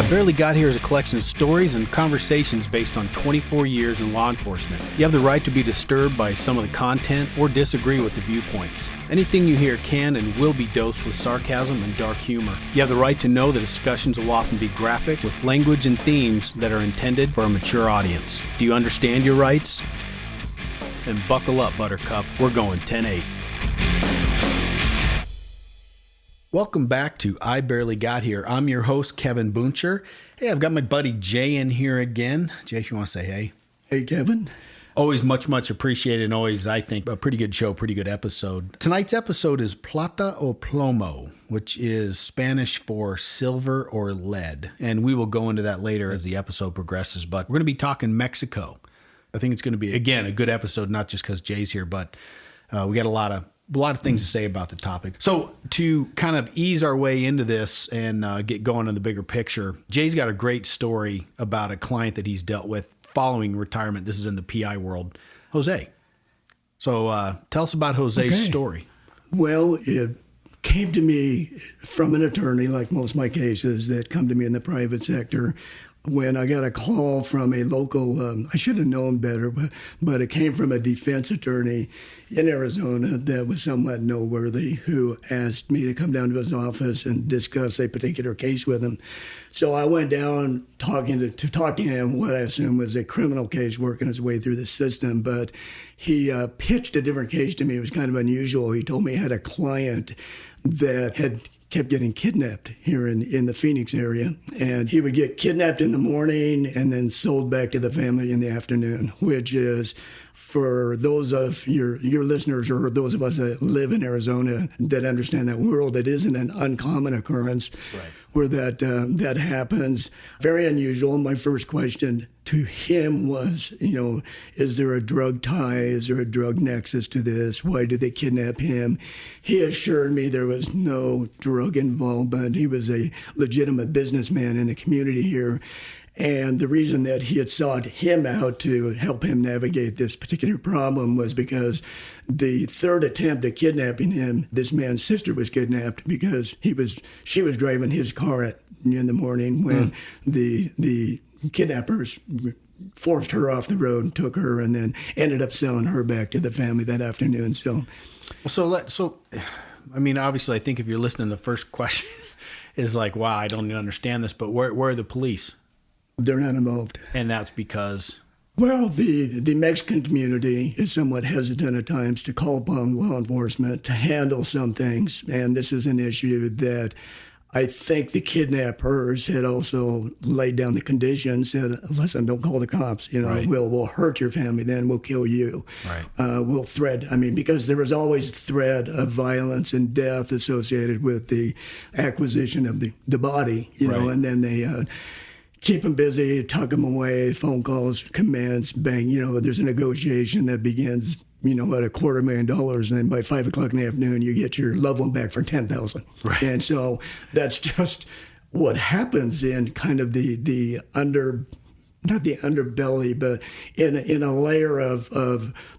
I Barely Got Here is a collection of stories and conversations based on 24 years in law enforcement. You have the right to be disturbed by some of the content or disagree with the viewpoints. Anything you hear can and will be dosed with sarcasm and dark humor. You have the right to know that discussions will often be graphic with language and themes that are intended for a mature audience. Do you understand your rights? Then buckle up, Buttercup. We're going 10-8. Welcome back to I Barely Got Here. I'm your host, Kevin Booncher. Hey, I've got my buddy Jay in here again. Jay, if you want to say hey. Hey, Kevin. Always much appreciated, and always, I think, a pretty good show, pretty good episode. Tonight's episode is Plata o Plomo, which is Spanish for silver or lead. And we will go into that later as the episode progresses. But we're going to be talking Mexico. I think it's going to be, again, a good episode, not just because Jay's here, but we got a lot of things to say about the topic. So to kind of ease our way into this and get going on the bigger picture, Jay's got a great story about a client that he's dealt with following retirement. This is in the PI world. Jose. So tell us about Jose's story. Well, it came to me from an attorney, like most of my cases that come to me in the private sector, when I got a call from a local, I should have known better, but it came from a defense attorney in Arizona that was somewhat noteworthy, who asked me to come down to his office and discuss a particular case with him. So I went down talking to him, what I assume was a criminal case working its way through the system, but he pitched a different case to me. It was kind of unusual. He told me he had a client that had kept getting kidnapped here in the Phoenix area. And he would get kidnapped in the morning and then sold back to the family in the afternoon, which is, for those of your listeners or those of us that live in Arizona that understand that world, it isn't an uncommon occurrence. Right. Where that happens. Very unusual. My first question to him was, is there a drug tie? Is there a drug nexus to this? Why did they kidnap him? He assured me there was no drug involvement. He was a legitimate businessman in the community here. And the reason that he had sought him out to help him navigate this particular problem was because the third attempt at kidnapping him, this man's sister was kidnapped because she was driving his car in the morning when the kidnappers forced her off the road and took her, and then ended up selling her back to the family that afternoon. So I mean, obviously, I think if you're listening, the first question is like, wow, I don't even understand this, but where are the police? They're not involved. And that's because? Well, the Mexican community is somewhat hesitant at times to call upon law enforcement to handle some things. And this is an issue that I think the kidnappers had also laid down the conditions, said, listen, don't call the cops. Right. We'll hurt your family, then we'll kill you. Right. We'll because there was always threat of violence and death associated with the acquisition of the body, right. And then they keep them busy, tuck them away, phone calls, commands, bang. There's a negotiation that begins, at $250,000, and then by 5 o'clock in the afternoon, you get your loved one back for $10,000. Right. And so that's just what happens in kind of not the underbelly, but in a layer of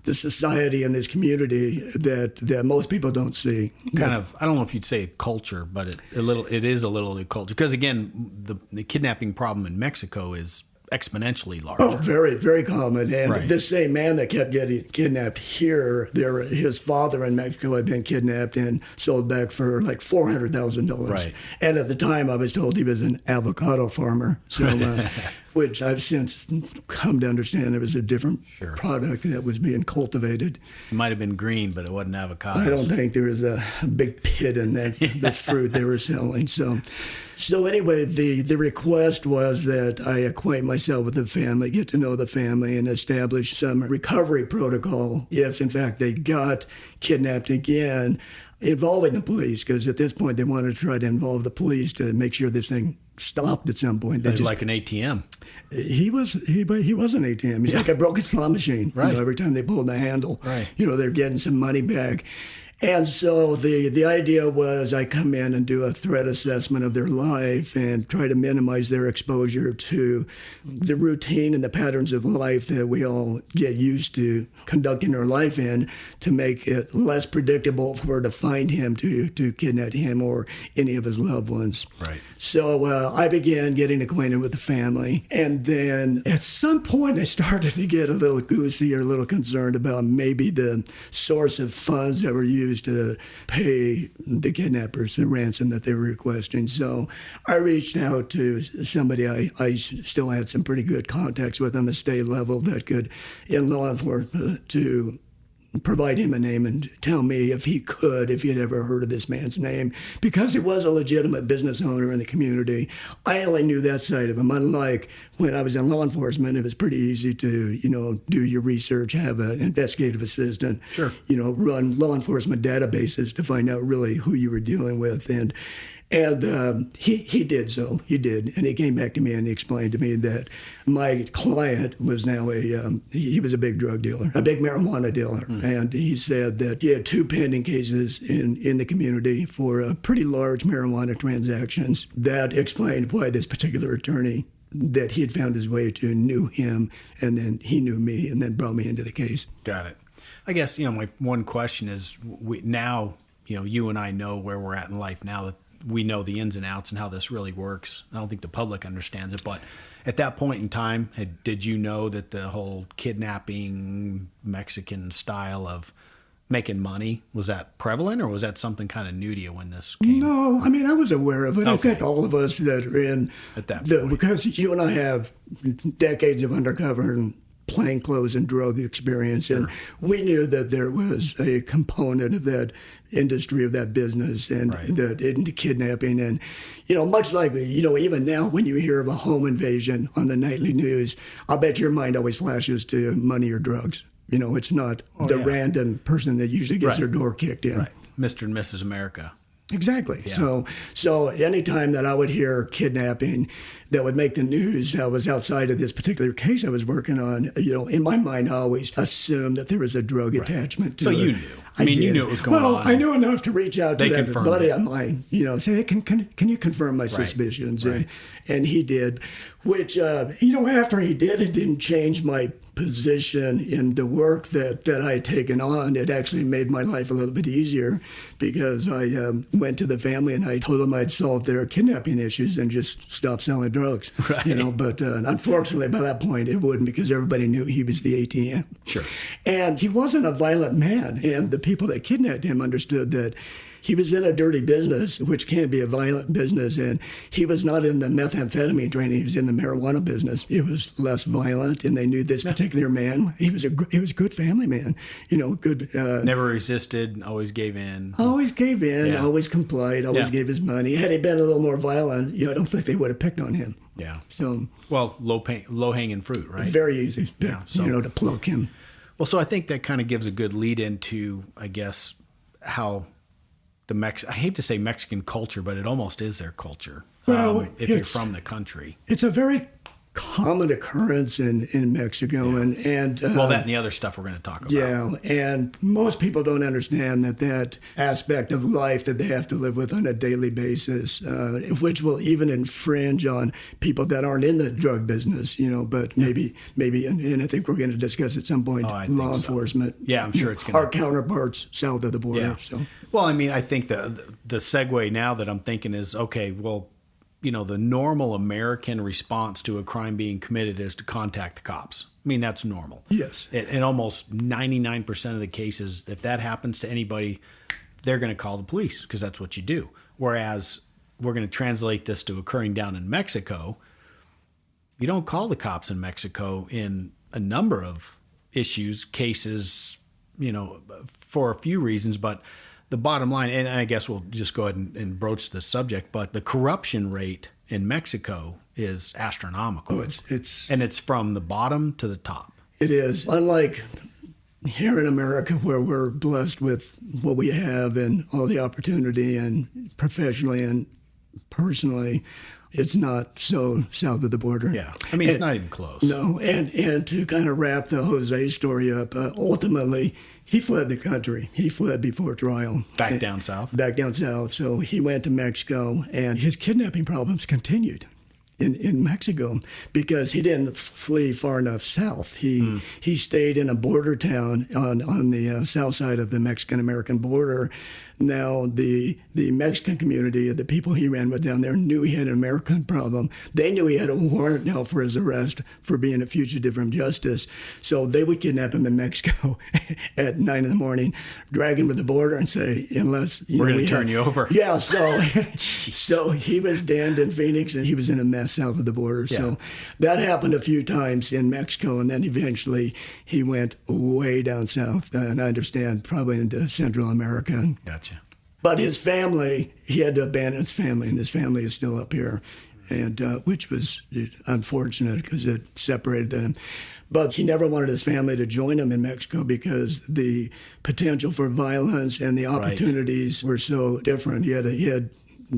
the society and this community that most people don't see. Kind of, I don't know if you'd say culture, but it is a little of the culture. Because again, the kidnapping problem in Mexico is exponentially larger. Oh, very, very common. And right. This same man that kept getting kidnapped here, his father in Mexico had been kidnapped and sold back for like $400,000. Right. And at the time, I was told he was an avocado farmer. So, which I've since come to understand there was a different product that was being cultivated. It might have been green, but it wasn't avocado. I don't think there was a big pit in the fruit they were selling. So anyway, the request was that I acquaint myself with the family, get to know the family, and establish some recovery protocol if, in fact, they got kidnapped again, involving the police, because at this point they wanted to try to involve the police to make sure this thing stopped at some point. Like an ATM. He was an ATM. He's like a broken slot machine. Right. Every time they pulled the handle, right. They're getting some money back. And so the idea was I come in and do a threat assessment of their life and try to minimize their exposure to the routine and the patterns of life that we all get used to conducting our life in, to make it less predictable for her to find him, to kidnap him or any of his loved ones. Right. So I began getting acquainted with the family. And then at some point, I started to get a little goosey or a little concerned about maybe the source of funds that were used to pay the kidnappers the ransom that they were requesting. So I reached out to somebody I still had some pretty good contacts with on the state level that could, in law enforcement, to provide him a name and tell me if he had ever heard of this man's name, because he was a legitimate business owner in the community. I only knew that side of him. Unlike when I was in law enforcement, it was pretty easy to, do your research, have an investigative assistant, Sure, run law enforcement databases to find out really who you were dealing with. And he did so. He did. And he came back to me and he explained to me that my client was now he was a big drug dealer, a big marijuana dealer. And he said that he had 2 pending cases in the community for pretty large marijuana transactions. That explained why this particular attorney that he had found his way to knew him, and then he knew me and then brought me into the case. Got it. I guess, my one question is, now, you and I know where we're at in life now, that we know the ins and outs and how this really works. I don't think the public understands it, but at that point in time, did you know that the whole kidnapping Mexican style of making money, was that prevalent, or was that something kind of new to you when this came? No, I was aware of it. Okay. I think all of us that are in at that point, because you and I have decades of undercover and plainclothes and drug experience, and we knew that there was a component of that industry, of that business, and that into kidnapping. And much like even now when you hear of a home invasion on the nightly news, I bet your mind always flashes to money or drugs. It's not random person that usually gets their door kicked in. Right. Mr. and Mrs. America. Exactly. Yeah. So anytime that I would hear kidnapping that would make the news that was outside of this particular case I was working on, in my mind, I always assumed that there was a drug attachment to it. So you knew. You knew it was going on. Well, I knew enough to reach out to that buddy of mine, say, hey, can you confirm my suspicions? Right. And he did, which, after he did, it didn't change my position in the work that I had taken on. It actually made my life a little bit easier, because I went to the family and I told them I'd solved their kidnapping issues and just stopped selling drugs. Right. But unfortunately by that point it wouldn't, because everybody knew he was the ATM. Sure. And he wasn't a violent man, and the people that kidnapped him understood that he was in a dirty business, which can be a violent business, and he was not in the methamphetamine training. He was in the marijuana business. It was less violent, and they knew this particular man. He was a good family man, good. Never resisted, always gave in. Always gave in, always complied, always gave his money. Had he been a little more violent, I don't think they would have picked on him. Yeah. So, well, low hanging fruit, right? Very easy, to pluck him. Well, so I think that kind of gives a good lead into, I guess, how I hate to say Mexican culture, but it almost is their culture. Well, if you're from the country, it's a very common occurrence in Mexico, and that and the other stuff we're going to talk about. Yeah, and most people don't understand that aspect of life that they have to live with on a daily basis, which will even infringe on people that aren't in the drug business, but maybe, and I think we're going to discuss at some point law enforcement. Yeah, I'm sure it's going to. Our counterparts south of the border. Yeah. So. Well, I think the segue now that I'm thinking is, okay, well, the normal American response to a crime being committed is to contact the cops. That's normal. Yes. In almost 99% of the cases, if that happens to anybody, they're going to call the police, because that's what you do. Whereas we're going to translate this to occurring down in Mexico. You don't call the cops in Mexico in a number of cases, for a few reasons, but the bottom line, and I guess we'll just go ahead and broach the subject, but the corruption rate in Mexico is astronomical. Oh, it's from the bottom to the top. It is. Unlike here in America, where we're blessed with what we have and all the opportunity, and professionally and personally, it's not so south of the border. Yeah. it's not even close. No. And to kind of wrap the Jose story up, ultimately, He fled the country. He fled before trial. Back down south? Back down south. So he went to Mexico, and his kidnapping problems continued in Mexico because he didn't flee far enough south. He stayed in a border town on the south side of the Mexican-American border. Now, the Mexican community, the people he ran with down there, knew he had an American problem. They knew he had a warrant now for his arrest for being a fugitive from justice. So they would kidnap him in Mexico at 9 in the morning, drag him to the border and say, unless... We're going to turn you over. Yeah, so he was damned in Phoenix, and he was in a mess south of the border. Yeah. So that happened a few times in Mexico, and then eventually he went way down south, and I understand probably into Central America. Gotcha. But his family, he had to abandon his family, and his family is still up here, and which was unfortunate because it separated them. But he never wanted his family to join him in Mexico because the potential for violence and the opportunities were so different. He had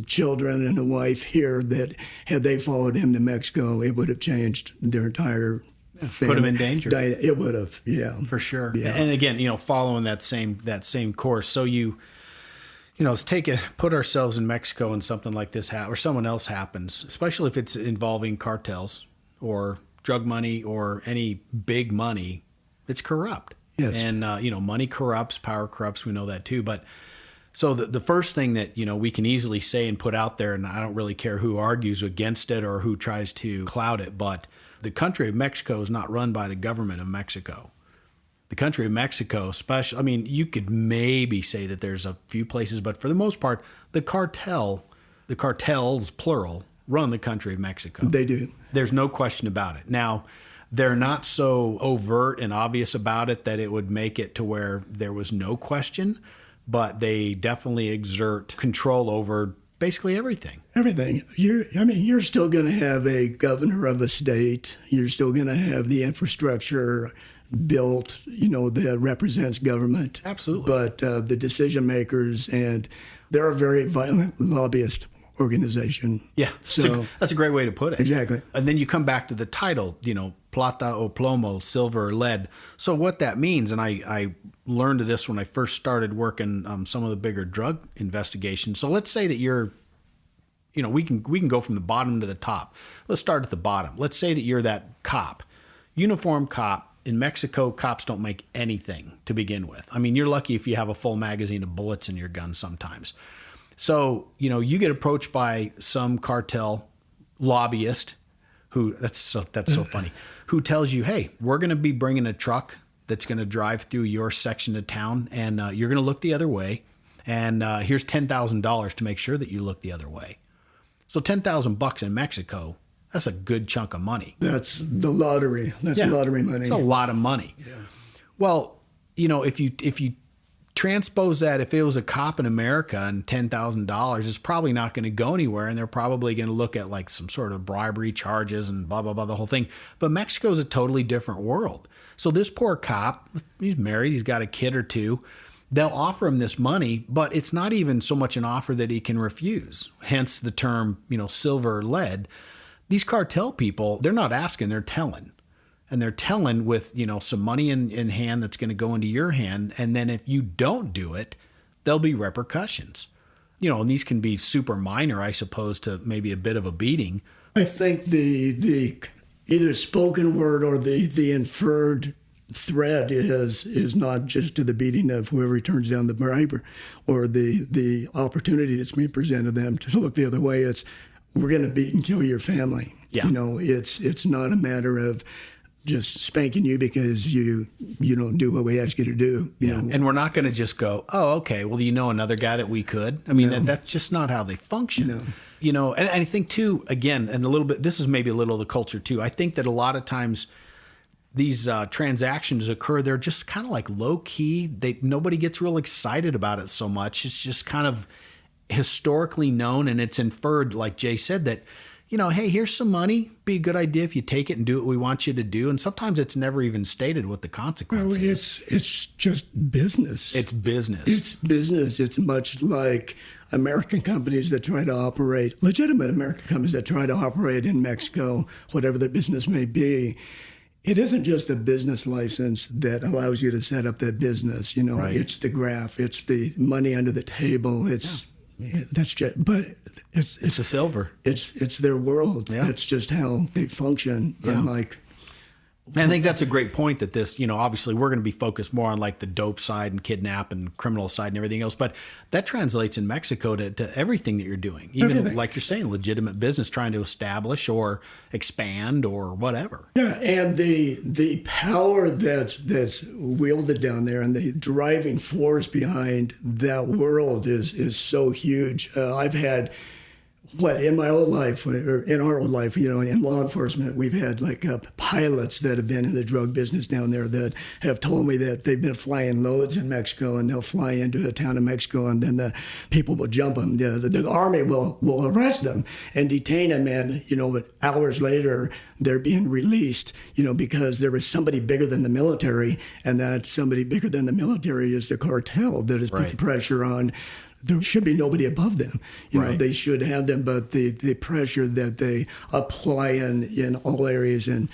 children and a wife here that had they followed him to Mexico, it would have changed their entire family. Put him in danger. It would have, yeah. For sure. Yeah. And again, following that same course. So let's put ourselves in Mexico and something like this or someone else happens, especially if it's involving cartels or drug money or any big money. It's corrupt. Yes. And money corrupts, power corrupts. We know that too. But so the first thing that we can easily say and put out there, and I don't really care who argues against it or who tries to cloud it, but the country of Mexico is not run by the government of Mexico. The country of Mexico, you could maybe say that there's a few places, but for the most part, the cartels, plural, run the country of Mexico. They do. There's no question about it. Now, they're not so overt and obvious about it that it would make it to where there was no question, but they definitely exert control over basically everything. Everything. You're still going to have a governor of a state. You're still going to have the infrastructure built, that represents government. Absolutely. But the decision makers, and they're a very violent lobbyist organization. Yeah. So that's a great way to put it. Exactly. And then you come back to the title, Plata o Plomo, silver or lead. So what that means, and I learned this when I first started working some of the bigger drug investigations. So let's say that you're, we can go from the bottom to the top. Let's start at the bottom. Let's say that you're that cop, uniform cop. In Mexico, cops don't make anything to begin with. You're lucky if you have a full magazine of bullets in your gun sometimes. So, you get approached by some cartel lobbyist who, that's so funny, who tells you, hey, we're going to be bringing a truck that's going to drive through your section of town, and you're going to look the other way, and here's $10,000 to make sure that you look the other way. So $10,000 in Mexico, that's a good chunk of money. That's the lottery. That's lottery money. It's a lot of money. Yeah. Well, if you transpose that, if it was a cop in America and $10,000, it's probably not going to go anywhere, and they're probably going to look at like some sort of bribery charges and blah, blah, blah, the whole thing. But Mexico is a totally different world. So this poor cop, he's married, he's got a kid or two. They'll offer him this money, but it's not even so much an offer that he can refuse. Hence the term, silver or lead. These cartel people, they're not asking, they're telling. And they're telling with, some money in hand that's going to go into your hand. And then if you don't do it, there'll be repercussions. And these can be super minor, I suppose, to maybe a bit of a beating. I think the either spoken word or the inferred threat is not just to the beating of whoever turns down the bribe or the opportunity that's being presented to them to look the other way. It's, we're going to beat and kill your family. Yeah. It's not a matter of just spanking you because you don't do what we ask you to do. You know? And we're not going to just go, oh, okay, well, another guy that we could? That's just not how they function. No. And I think too, again, and a little bit, this is maybe a little of the culture too. I think that a lot of times these transactions occur, they're just kind of like low key. Nobody gets real excited about it so much. It's just kind of historically known, and it's inferred, like Jay said, that, hey, here's some money. Be a good idea if you take it and do what we want you to do. And sometimes it's never even stated what the consequence is. It's just business. It's business. It's business. It's much like American companies that try to operate, legitimate American companies that try to operate in Mexico, whatever their business may be. it isn't just the business license that allows you to set up that business. Right. It's the graph, it's the money under the table. That's just, but it's the silver. It's their world. Yeah. That's just how they function. Yeah. And like, And I think that's a great point that this, obviously we're going to be focused more on like the dope side and kidnap and criminal side and everything else. But that translates in Mexico to everything that you're doing. Even Everything. like you're saying, legitimate business trying to establish or expand or whatever. yeah, and the power that's wielded down there and the driving force behind that world is so huge. I've had in my old life, or in our old life, in law enforcement, we've had like pilots that have been in the drug business down there that have told me that they've been flying loads in Mexico and they'll fly into the town of Mexico and then the people will jump them. The army will arrest them and detain them, and but hours later they're being released, because there was somebody bigger than the military, and that somebody bigger than the military is the cartel that has put the pressure on. There should be nobody above them. They should have them, but the pressure that they apply in all areas and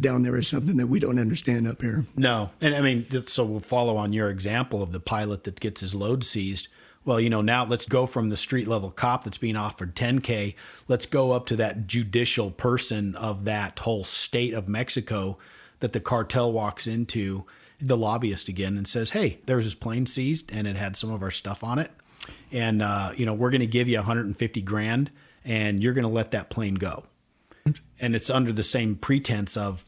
down there is something that we don't understand up here. No. And I mean, so we'll follow on your example of the pilot that gets his load seized. Well, now let's go from the street level cop that's being offered $10K. Let's go up to that judicial person of that whole state of Mexico that the cartel walks into, the lobbyist again, and says, hey, there was this plane seized and it had some of our stuff on it. And, we're going to give you $150,000 and you're going to let that plane go. And it's under the same pretense of,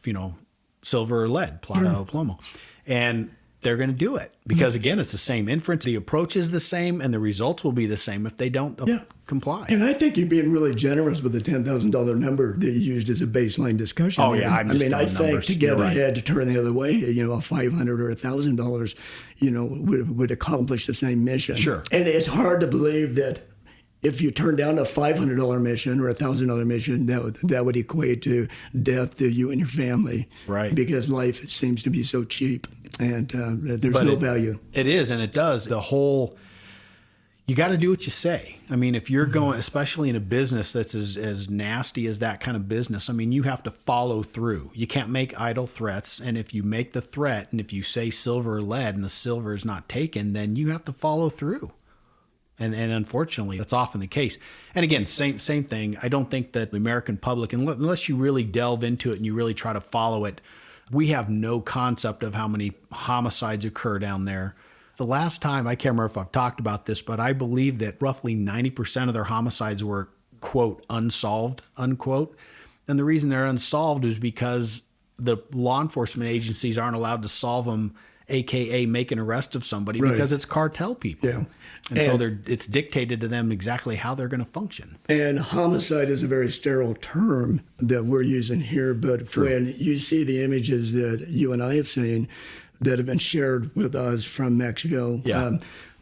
silver or lead, Plata or Plomo. And they're going to do it because, again, it's the same inference. The approach is the same and the results will be the same if they don't comply. And I think you're being really generous with the $10,000 number that you used as a baseline discussion. Oh, yeah. I think to get ahead, to turn the other way, a $500 or $1,000, would accomplish the same mission. Sure. And it's hard to believe that if you turn down a $500 mission or a $1,000 mission, that would equate to death to you and your family. Right. Because life seems to be so cheap and there's no value. It is, and it does. You got to do what you say. I mean, if you're going, especially in a business that's as nasty as that kind of business, I mean, you have to follow through. You can't make idle threats. And if you make the threat and if you say silver or lead and the silver is not taken, then you have to follow through. And unfortunately, that's often the case. And again, same thing. I don't think that the American public, unless you really delve into it and you really try to follow it, we have no concept of how many homicides occur down there. The last time, I can't remember if I've talked about this, but I believe that roughly 90% of their homicides were, quote, unsolved, unquote. And the reason they're unsolved is because the law enforcement agencies aren't allowed to solve them, AKA make an arrest of somebody, because it's cartel people. Yeah. And so it's dictated to them exactly how they're going to function. And homicide is a very sterile term that we're using here, but when you see the images that you and I have seen that have been shared with us from Mexico,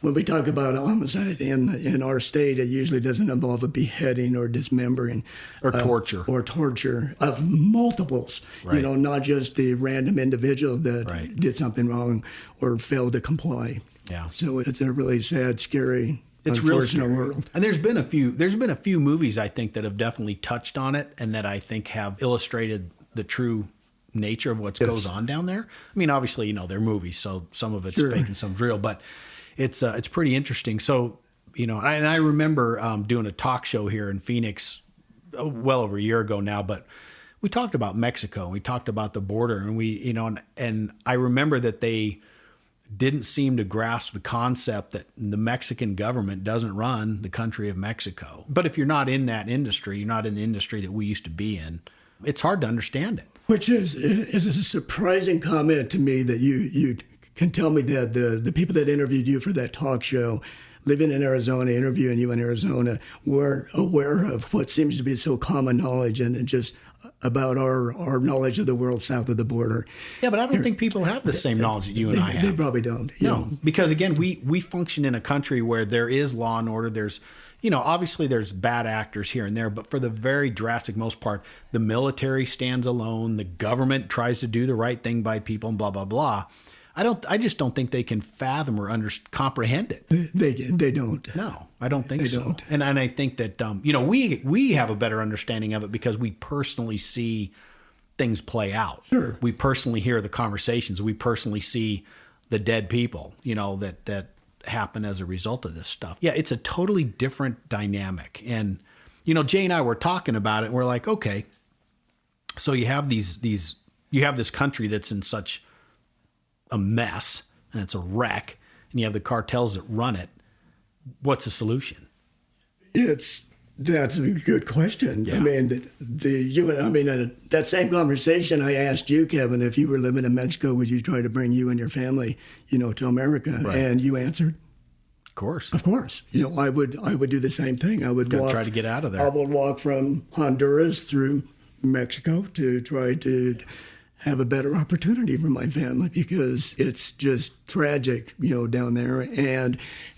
when we talk about homicide in our state, it usually doesn't involve a beheading or dismembering. Or torture. Or torture of multiples, not just the random individual that did something wrong or failed to comply. Yeah. So it's a really sad, scary, it's real unfortunate scary. world. And there's been a few movies, I think, that have definitely touched on it and that I think have illustrated the true nature of what goes on down there. I mean, obviously, they're movies, so some of it's fake and some's real, but it's pretty interesting. So, and I remember doing a talk show here in Phoenix well over a year ago now, but we talked about Mexico. We talked about the border, and and I remember that they didn't seem to grasp the concept that the Mexican government doesn't run the country of Mexico. But if you're not in that industry, you're not in the industry that we used to be in, it's hard to understand it. Which is a surprising comment to me that you can tell me that the people that interviewed you for that talk show, living in Arizona, interviewing you in Arizona, weren't aware of what seems to be so common knowledge and just about our knowledge of the world south of the border. Yeah, but I don't think people have the same knowledge that you and I have. They probably don't. No, because again, we function in a country where there is law and order. There's, obviously there's bad actors here and there, but for the very drastic most part, the military stands alone. The government tries to do the right thing by people and blah, blah, blah. I just don't think they can fathom or comprehend it. They don't. No, I don't think so. Don't. And I think that we have a better understanding of it because we personally see things play out. Sure. We personally hear the conversations. We personally see the dead people, that happen as a result of this stuff. Yeah, it's a totally different dynamic. And, Jay and I were talking about it, and we're like, okay, so you have you have this country that's in such a mess, and it's a wreck, and you have the cartels that run it. What's the solution? That's a good question. Yeah. I mean, that same conversation I asked you, Kevin, if you were living in Mexico, would you try to bring you and your family, to America? Right. And you answered, Of course. of course. I would do the same thing. I would Try to get out of there. I would walk from Honduras through Mexico to try to have a better opportunity for my family, because it's just tragic, down there.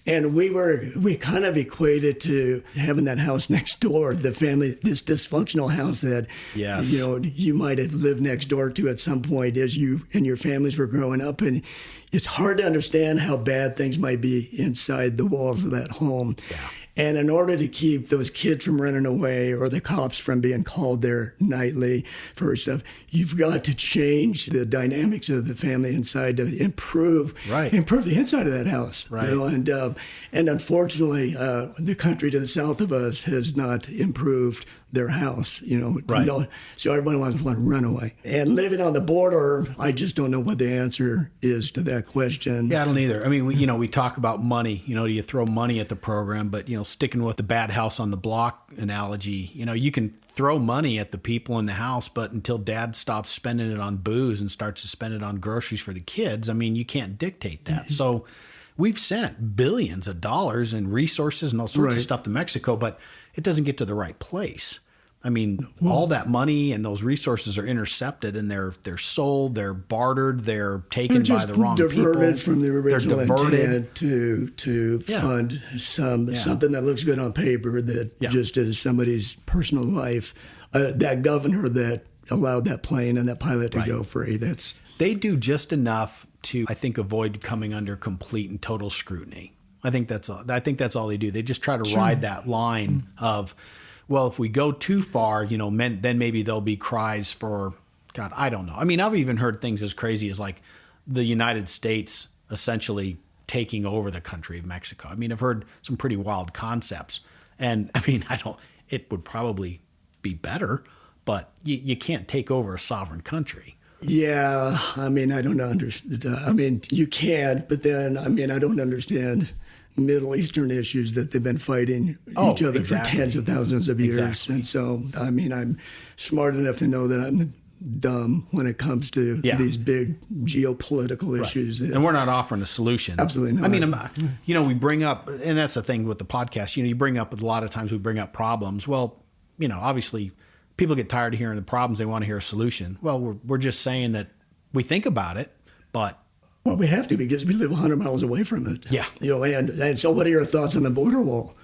And we kind of equated to having that house next door, the family, this dysfunctional house that, Yes. you might have lived next door to at some point as you and your families were growing up. And it's hard to understand how bad things might be inside the walls of that home. Yeah. And in order to keep those kids from running away or the cops from being called there nightly for stuff, you've got to change the dynamics of the family inside to improve the inside of that house. Right. And unfortunately, the country to the south of us has not improved their house. Right. So everybody wants to run away. And living on the border, I just don't know what the answer is to that question. Yeah, I don't either. I mean, we talk about money. Do you throw money at the program? But sticking with the bad house on the block analogy, you can throw money at the people in the house, but until dad stops spending it on booze and starts to spend it on groceries for the kids, I mean, you can't dictate that. Mm-hmm. So we've sent billions of dollars in resources and all sorts of stuff to Mexico, but it doesn't get to the right place. I mean, all that money and those resources are intercepted, and they're sold, they're bartered, they're taken by the wrong people. Diverted from the original intent to fund something that looks good on paper that just is somebody's personal life. That governor that allowed that plane and that pilot to go free. They do just enough to, I think, avoid coming under complete and total scrutiny. I think that's all they do. They just try to ride that line of, well, if we go too far, then maybe there'll be cries for, God, I don't know. I mean, I've even heard things as crazy as like the United States essentially taking over the country of Mexico. I mean, I've heard some pretty wild concepts. And I mean, it would probably be better, but you can't take over a sovereign country. Yeah, I mean, I don't understand. I mean, you can, but then, I don't understand Middle Eastern issues that they've been fighting each other for tens of thousands of years. Exactly. And so, I'm smart enough to know that I'm dumb when it comes to these big geopolitical issues. And we're not offering a solution. Absolutely not. I mean, we bring up, and that's the thing with the podcast, you bring up, a lot of times we bring up problems. Well, obviously people get tired of hearing the problems. They want to hear a solution. Well, we're just saying that we think about it, but. Well, we have to, because we live 100 miles away from it. Yeah. And so what are your thoughts on the border wall?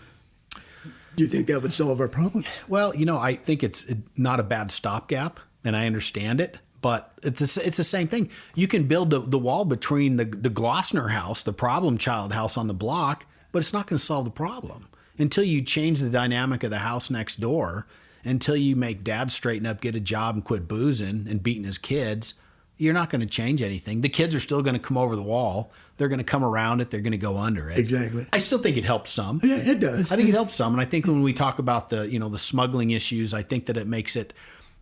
Do you think that would solve our problems? Well, I think it's not a bad stopgap, and I understand it, but it's the same thing. You can build the wall between the Glossner house, the problem child house on the block, but it's not going to solve the problem until you change the dynamic of the house next door, until you make dad straighten up, get a job, and quit boozing and beating his kids. You're not going to change anything. The kids are still going to come over the wall. They're going to come around it. They're going to go under it. Exactly. I still think it helps some. Yeah, it does. I think it helps some. And I think when we talk about the smuggling issues, I think that it makes it,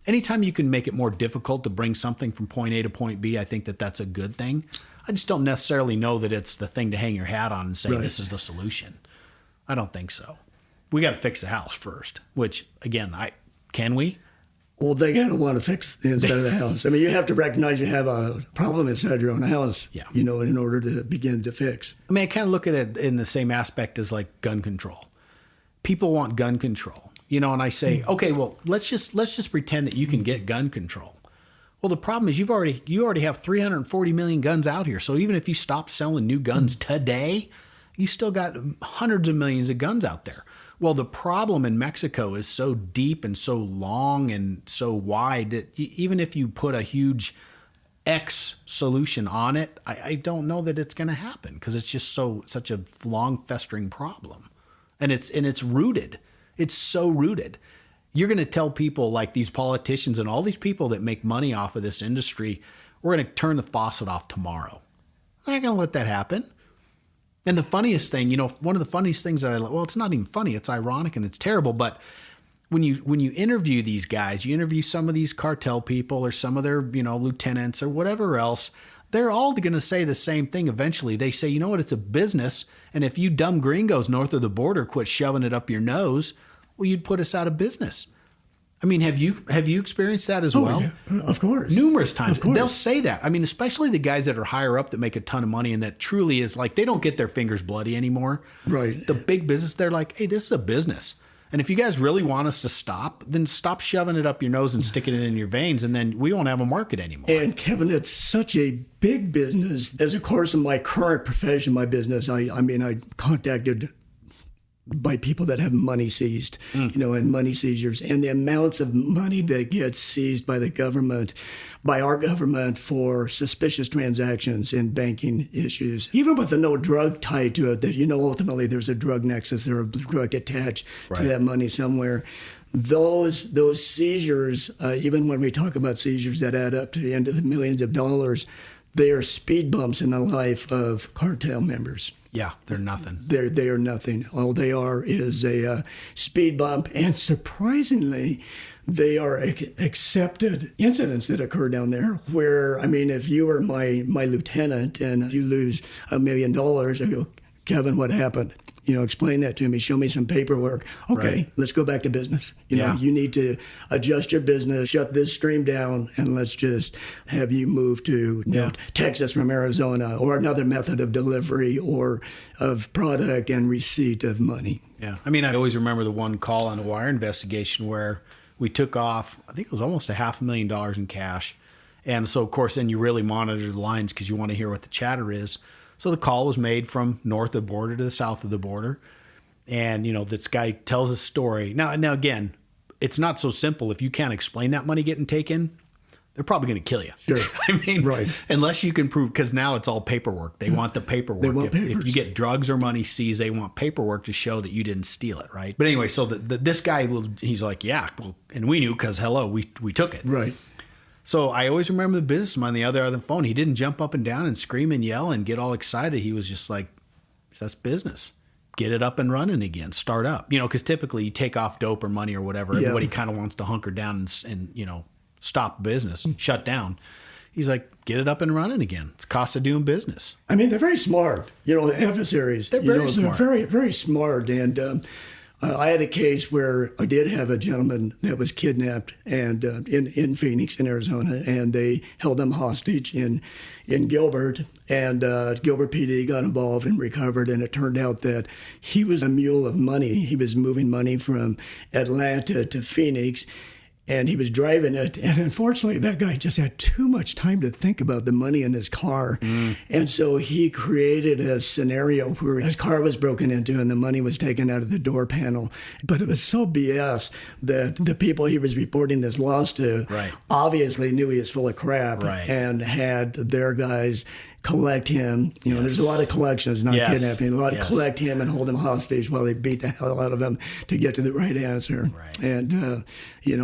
anytime you can make it more difficult to bring something from point A to point B, I think that that's a good thing. I just don't necessarily know that it's the thing to hang your hat on and say, this is the solution. I don't think so. We got to fix the house first, which, again, can we? Well, they got to want to fix the inside of the house. I mean, you have to recognize you have a problem inside your own house, in order to begin to fix. I mean, I kind of look at it in the same aspect as like gun control. People want gun control, and I say, okay, well, let's just pretend that you can get gun control. Well, the problem is you already have 340 million guns out here. So even if you stop selling new guns today, you still got hundreds of millions of guns out there. Well, the problem in Mexico is so deep and so long and so wide that even if you put a huge X solution on it, I don't know that it's going to happen, because it's just such a long festering problem, and it's rooted. It's so rooted. You're going to tell people like these politicians and all these people that make money off of this industry, we're going to turn the faucet off tomorrow. They're not going to let that happen. And the funniest thing, one of the funniest things that well, it's not even funny. It's ironic and it's terrible. But when you interview these guys, you interview some of these cartel people or some of their, lieutenants or whatever else, they're all going to say the same thing eventually. They say, you know what, it's a business. And if you dumb gringos north of the border quit shoving it up your nose, well, you'd put us out of business. I mean, have you experienced that as well? Yeah, of course. Numerous times. Of course. They'll say that. I mean, especially the guys that are higher up that make a ton of money and that truly is like, they don't get their fingers bloody anymore. Right. The big business, they're like, hey, this is a business. And if you guys really want us to stop, then stop shoving it up your nose and sticking it in your veins, and then we won't have a market anymore. And Kevin, it's such a big business. As a course of my current profession, my business, I contacted by people that have money seized, and money seizures, and the amounts of money that gets seized by the government, by our government for suspicious transactions and banking issues, even with the no drug tied to it, that, ultimately there's a drug nexus or a drug attached to that money somewhere. Those seizures, even when we talk about seizures that add up to the end of the millions of dollars, they are speed bumps in the life of cartel members. Yeah, they're nothing. They are nothing. All they are is a speed bump, and surprisingly, they are accepted incidents that occur down there. Where, if you were my lieutenant and you lose $1 million, I go, Kevin, what happened? Explain that to me. Show me some paperwork. Okay, right. Let's go back to business. You need to adjust your business, shut this stream down, and let's just have you move to Texas from Arizona, or another method of delivery or of product and receipt of money. Yeah. I always remember the one call on a wire investigation where we took off, I think it was almost $500,000 in cash. And so, of course, then you really monitor the lines because you want to hear what the chatter is. So the call was made from north of the border to the south of the border. And, this guy tells a story. Now, again, it's not so simple. If you can't explain that money getting taken, they're probably going to kill you. Sure. Right. Unless you can prove, because now it's all paperwork. They want the paperwork. They want papers. If you get drugs or money seized, they want paperwork to show that you didn't steal it, right? But anyway, so this guy, he's like, yeah, well, and we knew because, hello, we took it. Right. So I always remember the businessman on the other end of the phone. He didn't jump up and down and scream and yell and get all excited. He was just like, that's business. Get it up and running again. Start up. Because typically you take off dope or money or whatever. Yeah. Everybody kind of wants to hunker down and stop business, shut down. He's like, get it up and running again. It's cost of doing business. They're very smart. Adversaries. They're very smart. They're very, very smart. And I had a case where I did have a gentleman that was kidnapped and in Phoenix, in Arizona, and they held him hostage in Gilbert. And Gilbert PD got involved and recovered, and it turned out that he was a mule of money. He was moving money from Atlanta to Phoenix, and he was driving it. And unfortunately, that guy just had too much time to think about the money in his car. And so he created a scenario where his car was broken into and the money was taken out of the door panel. But it was so BS that the people he was reporting this loss to obviously knew he was full of crap and had their guys collect him. There's a lot of collections, not kidnapping. A lot of collect him and hold him hostage while they beat the hell out of him to get to the right answer. Right. And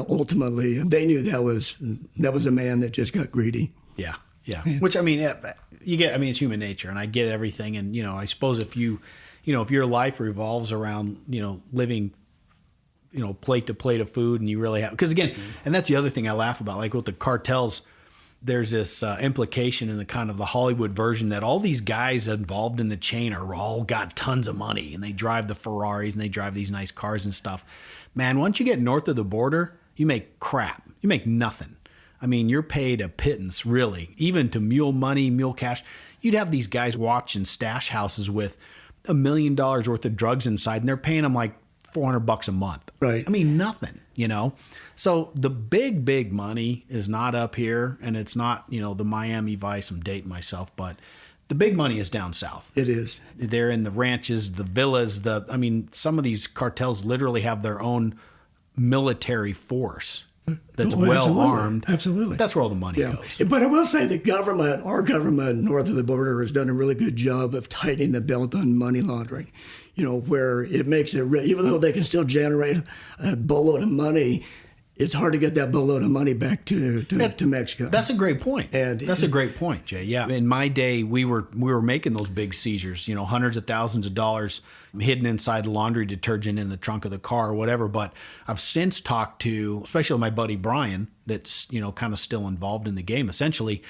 ultimately, they knew that was a man that just got greedy. Yeah. Which you get. It's human nature, and I get everything. And I suppose if if your life revolves around living plate to plate of food, and you really have, because again, and that's the other thing I laugh about, like with the cartels. There's this implication in the kind of the Hollywood version that all these guys involved in the chain are all got tons of money and they drive the Ferraris and they drive these nice cars and stuff. Man, once you get north of the border, you make crap. You make nothing. You're paid a pittance, really, even to mule money, mule cash. You'd have these guys watching stash houses with $1 million worth of drugs inside, and they're paying them like $400 a month. Right. Nothing, So the big money is not up here, and it's not, the Miami Vice. I'm dating myself, but the big money is down south. It is. They're in the ranches, the villas, some of these cartels literally have their own military force that's Oh, well absolutely. armed. Absolutely. That's where all the money goes. But I will say the government, our government north of the border, has done a really good job of tightening the belt on money laundering. Where it makes it, even though they can still generate a boatload of money, it's hard to get that boatload of money back to Mexico. That's a great point. And that's a great point, Jay. Yeah. In my day, we were making those big seizures, hundreds of thousands of dollars hidden inside laundry detergent in the trunk of the car or whatever. But I've since talked to, especially my buddy Brian, that's, kind of still involved in the game. Essentially,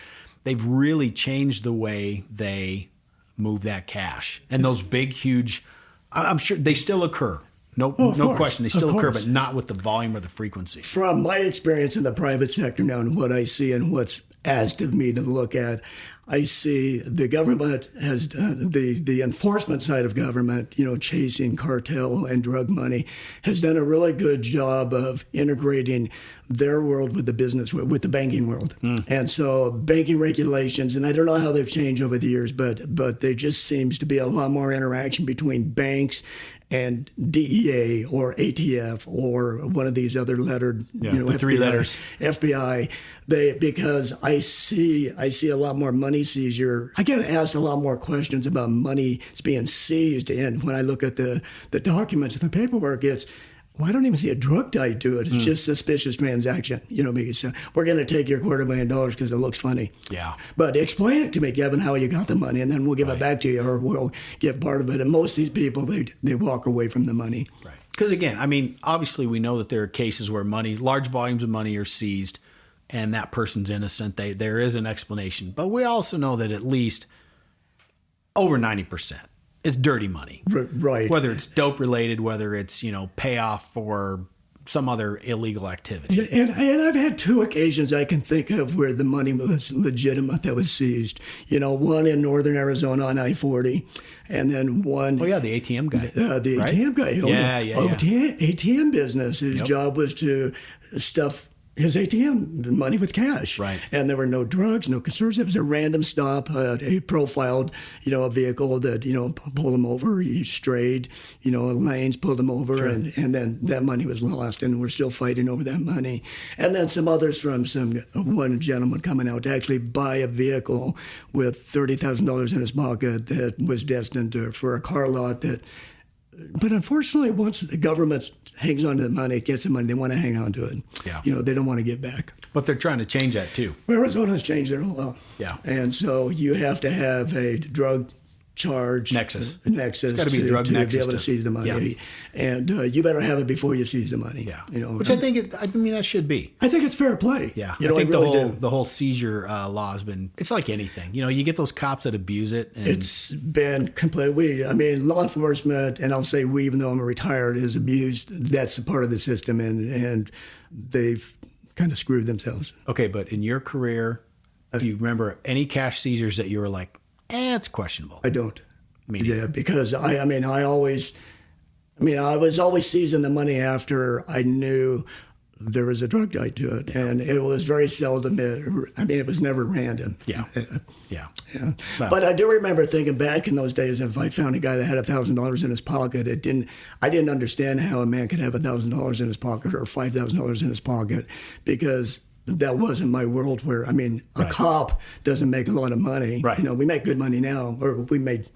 they've really changed the way they move that cash. And those big, huge, I'm sure they still occur. No question. They still occur, but not with the volume or the frequency. From my experience in the private sector now and what I see and what's asked of me to look at, I see the government has done, the enforcement side of government, chasing cartel and drug money, has done a really good job of integrating their world with the business, with the banking world. And so banking regulations, and I don't know how they've changed over the years, but there just seems to be a lot more interaction between banks and DEA or ATF or one of these other lettered, the FBI, three letters. FBI, because I see a lot more money seizure. I get asked a lot more questions about money being seized, and when I look at the documents and the paperwork, well, I don't even see a drug tied to it. It's just suspicious transaction. Because we're going to take your $250,000 because it looks funny. Yeah. But explain it to me, Kevin, how you got the money, and then we'll give it back to you, or we'll give part of it. And most of these people, they walk away from the money. Right. Because again, obviously we know that there are cases where large volumes of money are seized, and that person's innocent. There is an explanation. But we also know that at least over 90%. It's dirty money. Right. Whether it's dope related, whether it's, payoff for some other illegal activity. And I've had two occasions I can think of where the money was legitimate that was seized. One in northern Arizona on I-40, and then one... Oh, yeah, the ATM guy. The right? ATM guy. ATM business. His job was to stuff his ATM money with cash. Right. And there were no drugs, no concerns. It was a random stop. He profiled, a vehicle that, pulled him over. He strayed, lanes, pulled him over. Sure. And then that money was lost, and we're still fighting over that money. And then some others from one gentleman coming out to actually buy a vehicle with $30,000 in his pocket that was destined for a car lot that... But unfortunately, once the government hangs on to the money, gets the money, they want to hang on to it. Yeah. They don't want to give back. But they're trying to change that too. Arizona's changed their law. Yeah. And so you have to have a drug charge. Nexus. It's got to be a drug nexus to be able to seize the money. Yeah. And you better have it before you seize the money. Yeah. Which I think that should be. I think it's fair play. Yeah. I think the whole seizure law has been, it's like anything. You get those cops that abuse it. And it's been completely, law enforcement, and I'll say we, even though I'm retired, is abused. That's a part of the system, and they've kind of screwed themselves. Okay, but in your career, do you remember any cash seizures that you were like, it's questionable? I don't. Yeah, because I was always seizing the money after I knew there was a drug tied to it, and it was very seldom. It was never random. Yeah. Well, but I do remember thinking back in those days, if I found a guy that had $1,000 in his pocket, I didn't understand how a man could have $1,000 in his pocket or $5,000 in his pocket, because that wasn't my world. Where a cop doesn't make a lot of money. Right. We make good money now, or we made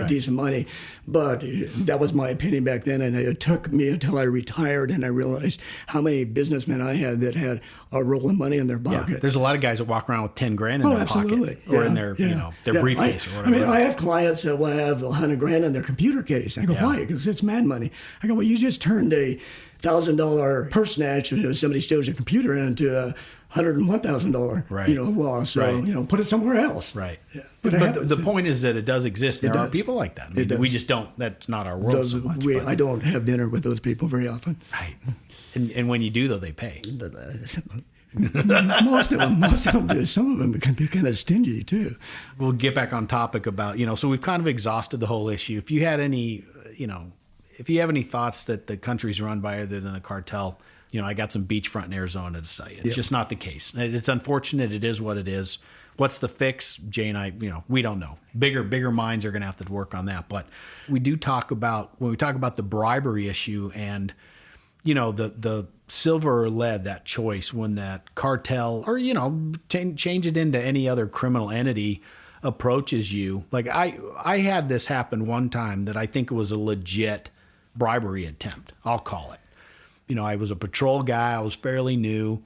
decent money. But that was my opinion back then, and it took me until I retired and I realized how many businessmen I had that had a roll of money in their pocket. Yeah. There's a lot of guys that walk around with 10 grand in their pocket or in their their briefcase or whatever. I have clients that will have $100,000 in their computer case. I go, why? Because it's mad money. I go, well, you just turned a $1,000 purse snatch, somebody steals your computer, into a $101,000 loss. So put it somewhere else. Right. Yeah. But the point is that it does exist. There are people like that. We just don't. That's not our world so much. I don't have dinner with those people very often. Right. And when you do, though, they pay. Most of them do. Some of them can be kind of stingy too. We'll get back on topic about so we've kind of exhausted the whole issue. If you had any if you have any thoughts that the country's run by other than a cartel, I got some beachfront in Arizona to say. It's just not the case. It's unfortunate. It is what it is. What's the fix? Jay and I, we don't know. Bigger minds are going to have to work on that. But we do talk about, when we talk about the bribery issue and the silver or lead, that choice when that cartel or, change it into any other criminal entity approaches you. Like I had this happen one time that I think was a legit bribery attempt, I'll call it. I was a patrol guy. I was fairly new.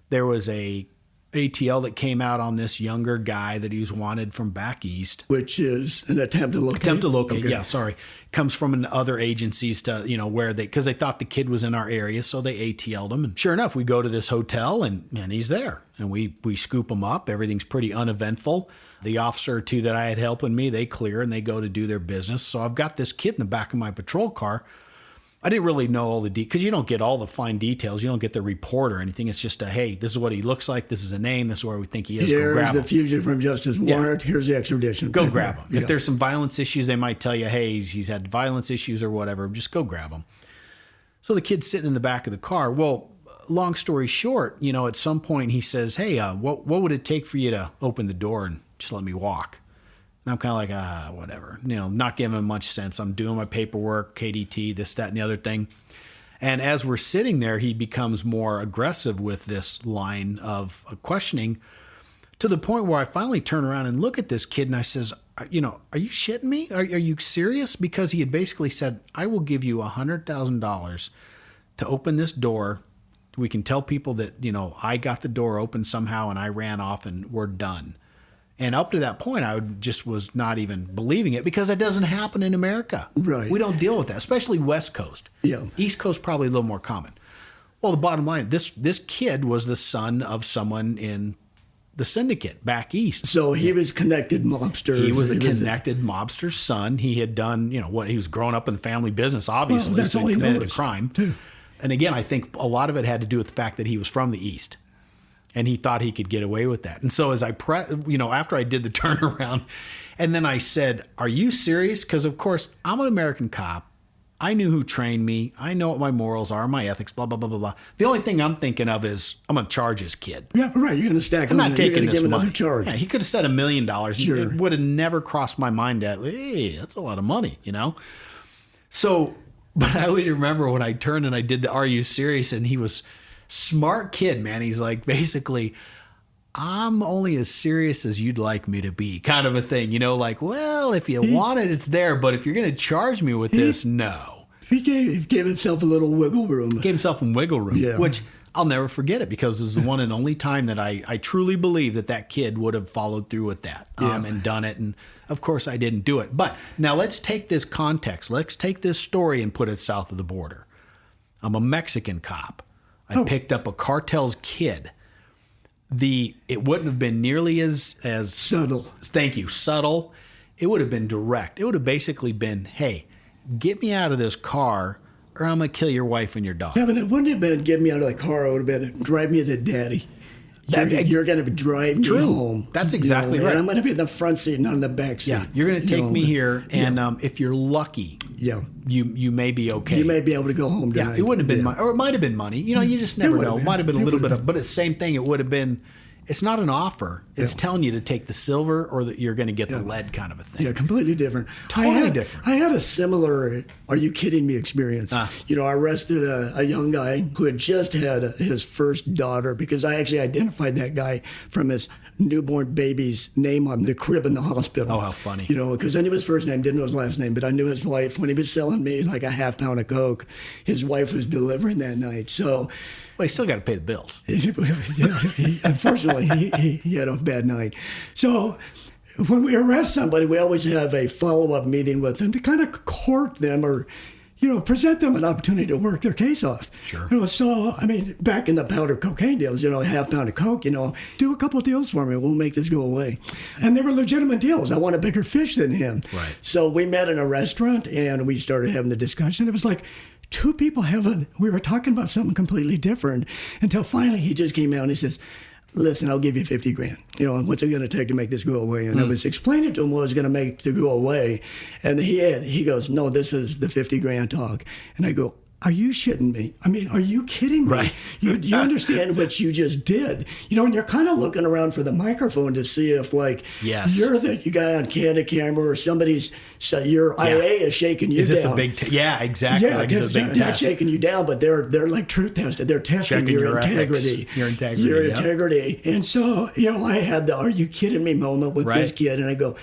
There was a ATL that came out on this younger guy that he was wanted from back east. Which is an attempt to locate. Okay. Yeah, sorry. Comes from other agencies to, where because they thought the kid was in our area, so they ATL'd him. And sure enough, we go to this hotel and he's there. And we scoop him up. Everything's pretty uneventful. The officer or two that I had helping me, they clear and they go to do their business. So I've got this kid in the back of my patrol car. I didn't really know all the because you don't get all the fine details. You don't get the report or anything. It's just hey, this is what he looks like. This is a name. This is where we think he is. Go grab him. Here's the fugitive from justice warrant. Yeah. Here's the extradition. Go grab him. Yeah. If there's some violence issues, they might tell you, hey, he's had violence issues or whatever. Just go grab him. So the kid's sitting in the back of the car. Well, long story short, at some point he says, hey, what would it take for you to open the door and just let me walk? And I'm kind of like, whatever, not giving him much sense. I'm doing my paperwork, KDT, this, that, and the other thing. And as we're sitting there, he becomes more aggressive with this line of questioning to the point where I finally turn around and look at this kid and I says, are you shitting me? Are you serious? Because he had basically said, I will give you $100,000 to open this door. We can tell people that, I got the door open somehow and I ran off and we're done. And up to that point, I just was not even believing it because it doesn't happen in America. Right. We don't deal with that, especially West Coast. Yeah. East Coast, probably a little more common. Well, the bottom line, this kid was the son of someone in the syndicate back east. So he was connected mobster. He was a connected mobster's son. He had done, he was growing up in the family business, obviously. Well, that's so all he he committed knows, a crime. too. And again, I think a lot of it had to do with the fact that he was from the East. And he thought he could get away with that. And so as after I did the turnaround, and then I said, are you serious? Because, of course, I'm an American cop. I knew who trained me. I know what my morals are, my ethics, blah, blah, blah, blah, blah. The only thing I'm thinking of is I'm going to charge this kid. Yeah, right. You're going to stack him. I'm not taking this money. Charge. Yeah, he could have said $1 million. Sure. It would have never crossed my mind that, hey, that's a lot of money, So, but I always remember when I turned and I did the, are you serious? And he was smart kid, man. He's like, basically, I'm only as serious as you'd like me to be, kind of a thing, like, well, if you want it, it's there. But if you're going to charge me with this, no. He gave himself a little wiggle room. Gave himself some wiggle room, yeah. Which I'll never forget it because it was the one and only time that I truly believe that kid would have followed through with that and done it. And of course, I didn't do it. But now let's take this context. Let's take this story and put it south of the border. I'm a Mexican cop. I picked up a cartel's kid. It wouldn't have been nearly as subtle. Thank you, subtle. It would have been direct. It would have basically been, hey, get me out of this car or I'm going to kill your wife and your dog. Yeah, but it wouldn't have been get me out of the car. It would have been drive me to daddy. You're going to drive me home. That's exactly right. And I'm going to be in the front seat, not in the back seat. Yeah, you're going to take me here, and if you're lucky, you may be okay. You may be able to go home tonight. Yeah, it wouldn't have been money, or it might have been money. You just never know. It might have been a little bit of, but it's the same thing. It would have been. It's not an offer. It's telling you to take the silver or that you're going to get the lead kind of a thing. Yeah, completely different. Totally different. I had a similar, are you kidding me experience. I arrested a young guy who had just had his first daughter because I actually identified that guy from his newborn baby's name on the crib in the hospital. Oh, how funny. Because I knew his first name, didn't know his last name, but I knew his wife. When he was selling me like a half pound of Coke, his wife was delivering that night. So... Well, you still got to pay the bills. Unfortunately, he had a bad night. So when we arrest somebody, we always have a follow-up meeting with them to kind of court them or, present them an opportunity to work their case off. Sure. So, back in the powder cocaine deals, a half pound of Coke, do a couple of deals for me. We'll make this go away. And they were legitimate deals. I want a bigger fish than him. Right. So we met in a restaurant and we started having the discussion. It was like, two people we were talking about something completely different until finally he just came out and he says, listen, I'll give you $50,000. What's it going to take to make this go away? And I was explaining to him what it was going to make to go away. And he goes, no, this is the $50,000 talk. And I go, are you shitting me? I mean, are you kidding me? Right. You understand what you just did? And you're kind of looking around for the microphone to see if, like, Yes. you're the guy on candid camera or somebody's, so your IA is shaking you down. Is this a big yeah, exactly. Yeah, like it's a big not test. shaking you down, but they're like truth tested. They're testing Checking your integrity. ethics, your integrity. Your yep. integrity. And so, I had the "are you kidding me" moment with Right. this kid, and I go,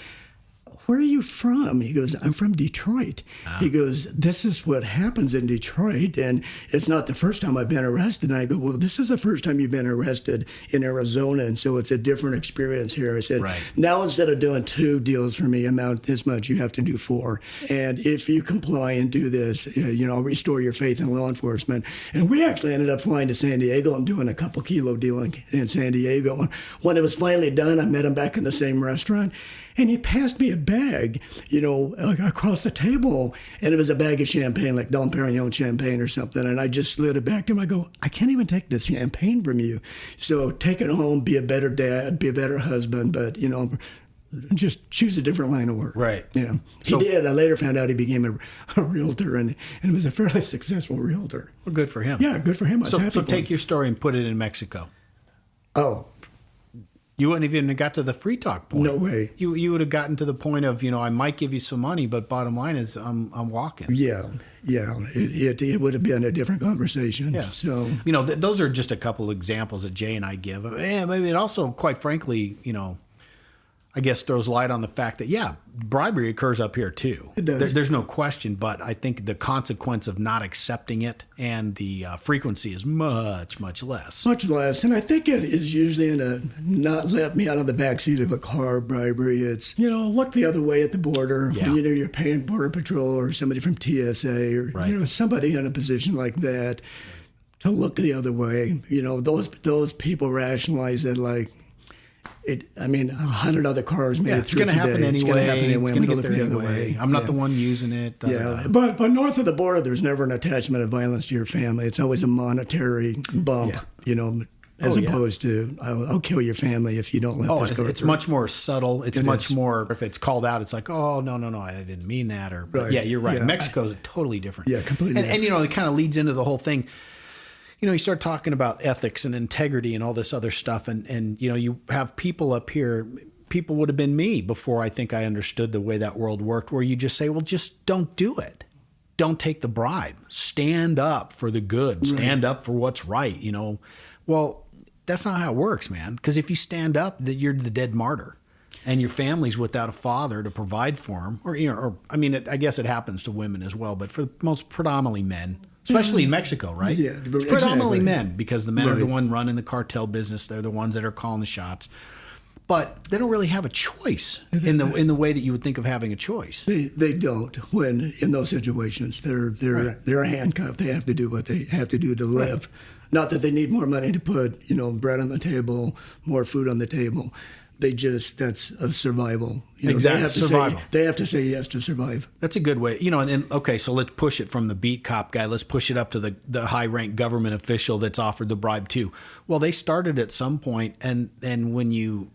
"Where are you from?" He goes, "I'm from Detroit." He goes, "This is what happens in Detroit, and it's not the first time I've been arrested." And I go, "Well, this is the first time you've been arrested in Arizona, and so it's a different experience here." I said, Right. "Now instead of doing 2 deals for me, amount this much, you have to do 4. And if you comply and do this, I'll restore your faith in law enforcement." And we actually ended up flying to San Diego and doing a couple kilo deal in San Diego. And when it was finally done, I met him back in the same restaurant. And he passed me a bag, across the table. And it was a bag of champagne, like Dom Perignon champagne or something. And I just slid it back to him. I go, "I can't even take this champagne from you. So take it home, be a better dad, be a better husband. But, just choose a different line of work." Right. Yeah. So, he did. I later found out he became a realtor and was a fairly successful realtor. Well, good for him. Yeah, good for him. I was happy So for take him. your story and put it in Mexico. Oh, You wouldn't even have got to the free talk point. no way. You would have gotten to the point of, I might give you some money, but bottom line is I'm walking. Yeah. It would have been a different conversation. Yeah. So, those are just a couple examples that Jay and I give. And maybe it also, quite frankly, I guess throws light on the fact that, bribery occurs up here too. It does. There's no question, but I think the consequence of not accepting it and the frequency is much, much less. much less. And I think it is usually in a not let me out of the backseat of a car bribery. It's, look the other way at the border. Yeah. You're paying Border Patrol or somebody from TSA or, Right. Somebody in a position like that to look the other way. Those people rationalize it like, 100 other cars made it It's through going to happen today. anyway. It's going to happen anyway. It's going to I'm get gonna there look the other anyway. way. I'm not Yeah. the one using it. Yeah, but north of the border, there's never an attachment of violence to your family. It's always a monetary bump, as opposed to I'll kill your family if you don't let this go It's through. much more subtle. It's It much is. more, if it's called out, it's like, oh, no, I didn't mean that. Or, Right. yeah, you're right. Yeah. Mexico's totally different. Yeah, completely And it kind of leads into the whole thing. You start talking about ethics and integrity and all this other stuff. And you have people up here. People would have been me before I think I understood the way that world worked, where you just say, well, just don't do it. Don't take the bribe. Stand up for the good. Stand up for what's right. Well, that's not how it works, man. Because if you stand up, that you're the dead martyr, and your family's without a father to provide for them. I guess it happens to women as well, but for the most predominantly men, especially in Mexico, right? Yeah, it's predominantly exactly. men because the men are the Right. one running the cartel business. They're the ones that are calling the shots. But they don't really have a choice in the way that you would think of having a choice. They don't when in those situations they're handcuffed. They have to do what they have to do to live. Right. Not that they need more money to put bread on the table, more food on the table. That's a survival. Exactly, survival. They have to say yes to survive. That's a good way. Okay, so let's push it from the beat cop guy. Let's push it up to the high-ranked government official that's offered the bribe too. Well, they started at some point, and when you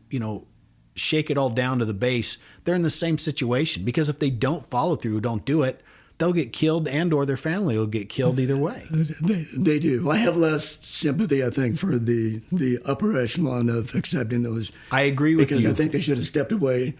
shake it all down to the base, they're in the same situation because if they don't follow through, don't do it, they'll get killed and/or their family will get killed either way. They do. I have less sympathy, I think, for the upper echelon of accepting those. I agree with because you. I think they should have stepped away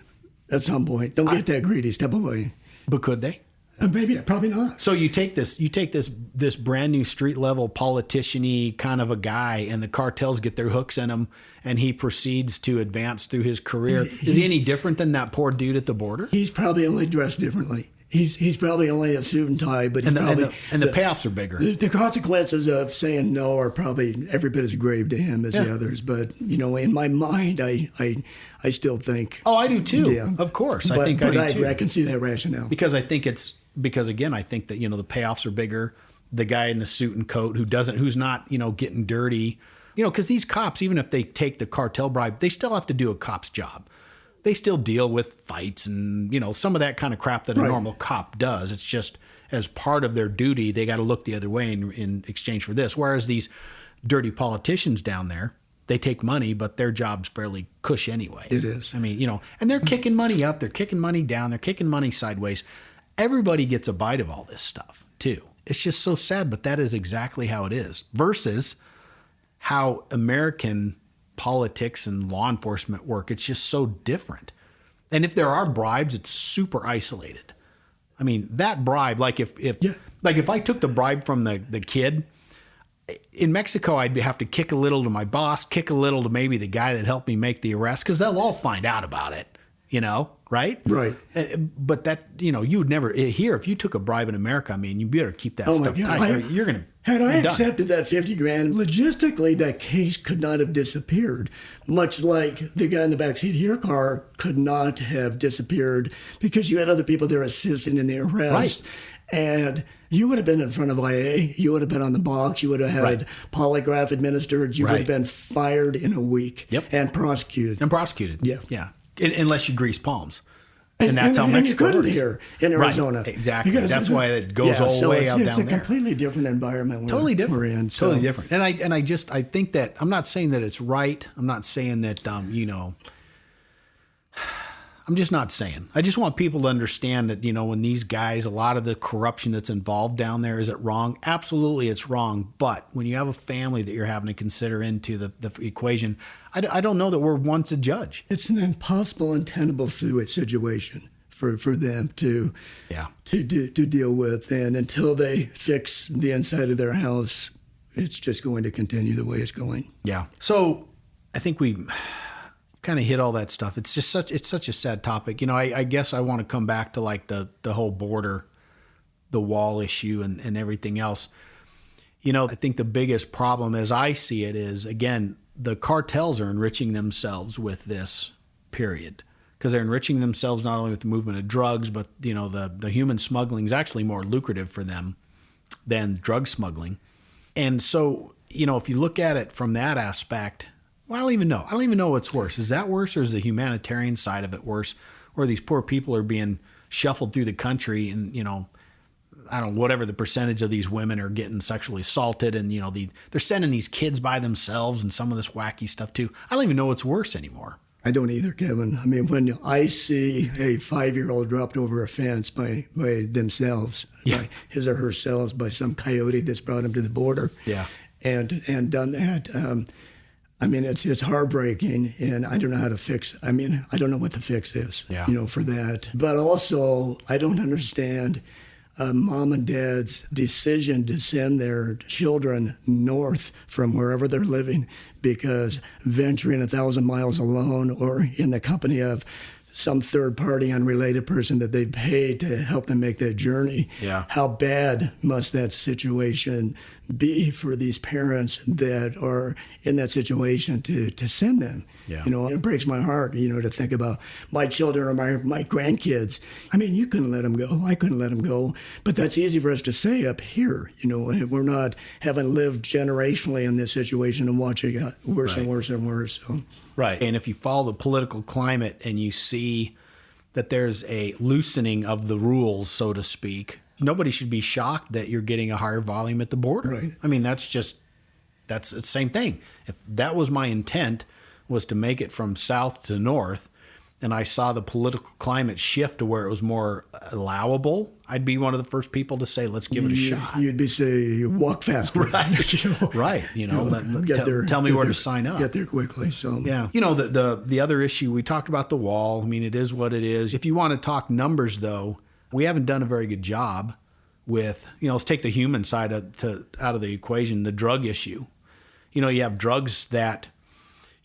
at some point. Don't get that greedy. Step away. But could they? Maybe, probably not. So you take this brand new street level politician-y kind of a guy, and the cartels get their hooks in him, and he proceeds to advance through his career. Is he any different than that poor dude at the border? He's probably only dressed differently. He's probably only a suit and tie, but And the payoffs are bigger. The consequences of saying no are probably every bit as grave to him as the others. But in my mind, I still think. Oh, I do too. Yeah. Of course, But I do too. I can see that rationale. Because I think again, I think that the payoffs are bigger. The guy in the suit and coat who's not getting dirty, because these cops, even if they take the cartel bribe, they still have to do a cop's job. They still deal with fights and some of that kind of crap that a normal cop does. It's just as part of their duty, they got to look the other way in exchange for this. Whereas these dirty politicians down there, they take money, but their job's fairly cush anyway. It is. And they're kicking money up, they're kicking money down, they're kicking money sideways. Everybody gets a bite of all this stuff too. It's just so sad, but that is exactly how it is. Versus how American politics and law enforcement work. It's just so different. And if there are bribes, it's super isolated. I mean, that bribe, like if I took the bribe from the kid, in Mexico, I'd have to kick a little to my boss, kick a little to maybe the guy that helped me make the arrest, because they'll all find out about it, right? Right. But that, you would never, here, if you took a bribe in America, I mean, you better keep that stuff tight. You're going to Had I accepted that $50,000, logistically, that case could not have disappeared. Much like the guy in the backseat of your car could not have disappeared because you had other people there assisting in the arrest. Right. And you would have been in front of IA. You would have been on the box. You would have had polygraph administered. You would have been fired in a week. Yep. And prosecuted. Yeah. Unless you grease palms. And that's how Mexico you couldn't works. Here in Arizona. Right, exactly. That's why it goes all the way out down there. It's a completely different environment totally different. We're in. So. Totally different. And I think that, I'm not saying that it's right. I'm not saying that, I'm just not saying. I just want people to understand that, when these guys, a lot of the corruption that's involved down there, is it wrong? Absolutely, it's wrong. But when you have a family that you're having to consider into the equation, I don't know that we're one to judge. It's an impossible, untenable situation for them to deal with. And until they fix the inside of their house, it's just going to continue the way it's going. Yeah. So I think we kind of hit all that stuff. It's just such a sad topic. I guess I want to come back to like the whole border, the wall issue and everything else. I think the biggest problem as I see it is, again, the cartels are enriching themselves with this, period. Because they're enriching themselves not only with the movement of drugs, but the human smuggling is actually more lucrative for them than drug smuggling. And so, if you look at it from that aspect, well, I don't even know. I don't even know what's worse. Is that worse, or is the humanitarian side of it worse, where these poor people are being shuffled through the country and, I don't know, whatever the percentage of these women are getting sexually assaulted and, they're sending these kids by themselves and some of this wacky stuff too. I don't even know what's worse anymore. I don't either, Kevin. I mean, when I see a 5-year-old dropped over a fence by themselves, by his or herself, by some coyote that's brought him to the border, and done that, I mean, it's heartbreaking, and I don't know how to fix it. I mean, I don't know what the fix is, for that. But also, I don't understand mom and dad's decision to send their children north from wherever they're living, because venturing 1,000 miles alone or in the company of some third party unrelated person that they paid to help them make that journey. Yeah. How bad must that situation be for these parents that are in that situation to send them? Yeah. It breaks my heart, to think about my children or my grandkids. I mean, you couldn't let them go. I couldn't let them go. But that's easy for us to say up here. We're not having lived generationally in this situation and watching it worse and worse and worse. So. Right. And if you follow the political climate and you see that there's a loosening of the rules, so to speak, nobody should be shocked that you're getting a higher volume at the border. Right. I mean, that's the same thing. If that was my intent, was to make it from south to north, and I saw the political climate shift to where it was more allowable, I'd be one of the first people to say, let's give it a shot. You'd be say, walk faster. Right. Right. Tell me where to sign up. Get there quickly. So yeah. The other issue, we talked about the wall. I mean, it is what it is. If you want to talk numbers, though, we haven't done a very good job with, let's take the human side out of the equation, the drug issue. You have drugs that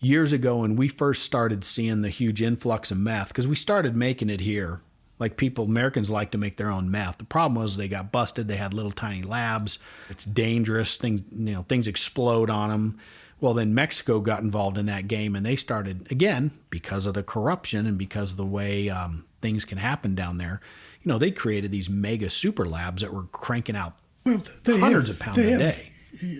years ago when we first started seeing the huge influx of meth, because we started making it here. Like Americans like to make their own meth. The problem was they got busted. They had little tiny labs. It's dangerous. Things explode on them. Well, then Mexico got involved in that game, and they started, again, because of the corruption and because of the way things can happen down there, they created these mega super labs that were cranking out hundreds of pounds a day.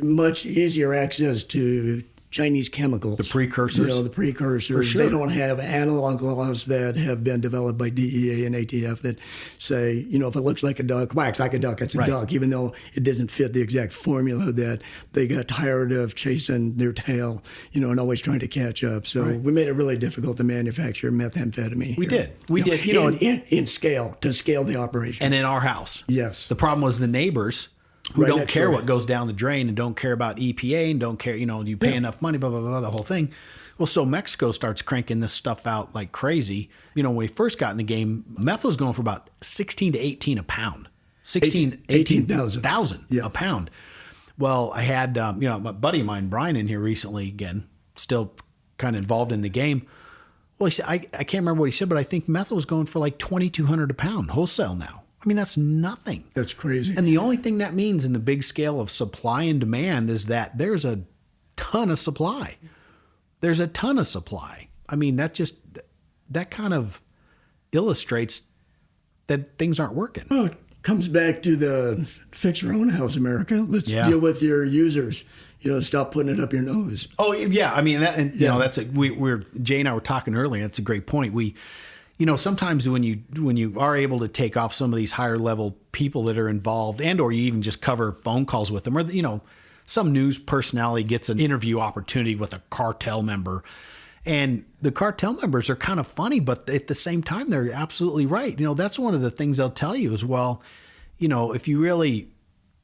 Much easier access to Chinese chemicals. The precursors. The precursors. For sure. They don't have analog laws that have been developed by DEA and ATF that say, if it looks like a duck, wax like a duck, it's a duck, even though it doesn't fit the exact formula that they got tired of chasing their tail, and always trying to catch up. So we made it really difficult to manufacture methamphetamine. We did. In in scale, to scale the operation. And in our house. Yes. The problem was the neighbors who Right don't next care door. what goes down the drain and don't care about EPA and don't care, do you pay enough money, blah, blah, blah, the whole thing. Well, so Mexico starts cranking this stuff out like crazy. When we first got in the game, meth was going for about 16 to 18 a pound. 18,000 Yeah. a pound. Well, I had, my buddy of mine, Brian, in here recently, again, still kind of involved in the game. Well, he said, I can't remember what he said, but I think meth was going for like 2,200 a pound wholesale now. I mean, that's nothing. That's crazy. And the only thing that means in the big scale of supply and demand is that there's a ton of supply. There's a ton of supply. I mean, that kind of illustrates that things aren't working. Well, it comes back to the fix your own house, America. Let's deal with your users. Stop putting it up your nose. Oh yeah, I mean that's Jay and I were talking earlier. That's a great point. We, sometimes when you are able to take off some of these higher level people that are involved, and or you even just cover phone calls with them, or some news personality gets an interview opportunity with a cartel member, and the cartel members are kind of funny, but at the same time they're absolutely right. That's one of the things they'll tell you as well. If you really,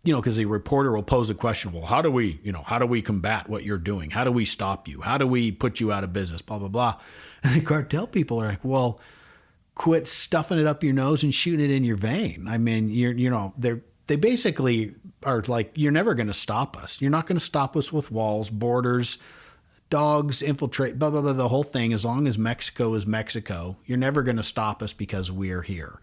because the reporter will pose a question, well, how do we combat what you're doing? How do we stop you? How do we put you out of business? Blah, blah, blah. And the cartel people are like, well, quit stuffing it up your nose and shooting it in your vein. I mean, they basically are like, you're never going to stop us. You're not going to stop us with walls, borders, dogs, infiltrate, blah, blah, blah, the whole thing. As long as Mexico is Mexico, you're never going to stop us because we're here.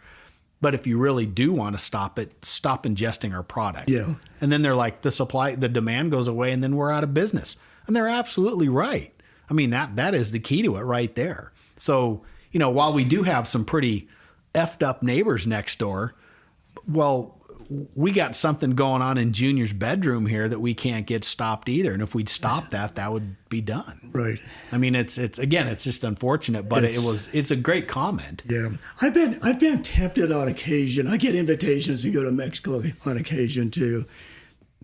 But if you really do want to stop it, stop ingesting our product. Yeah. And then they're like, the demand goes away and then we're out of business. And they're absolutely right. I mean, that is the key to it right there. So, while we do have some pretty effed up neighbors next door, well, we got something going on in Junior's bedroom here that we can't get stopped either. And if we'd stop that would be done. Right. I mean, it's just unfortunate, but it's a great comment. Yeah. I've been tempted on occasion. I get invitations to go to Mexico on occasion to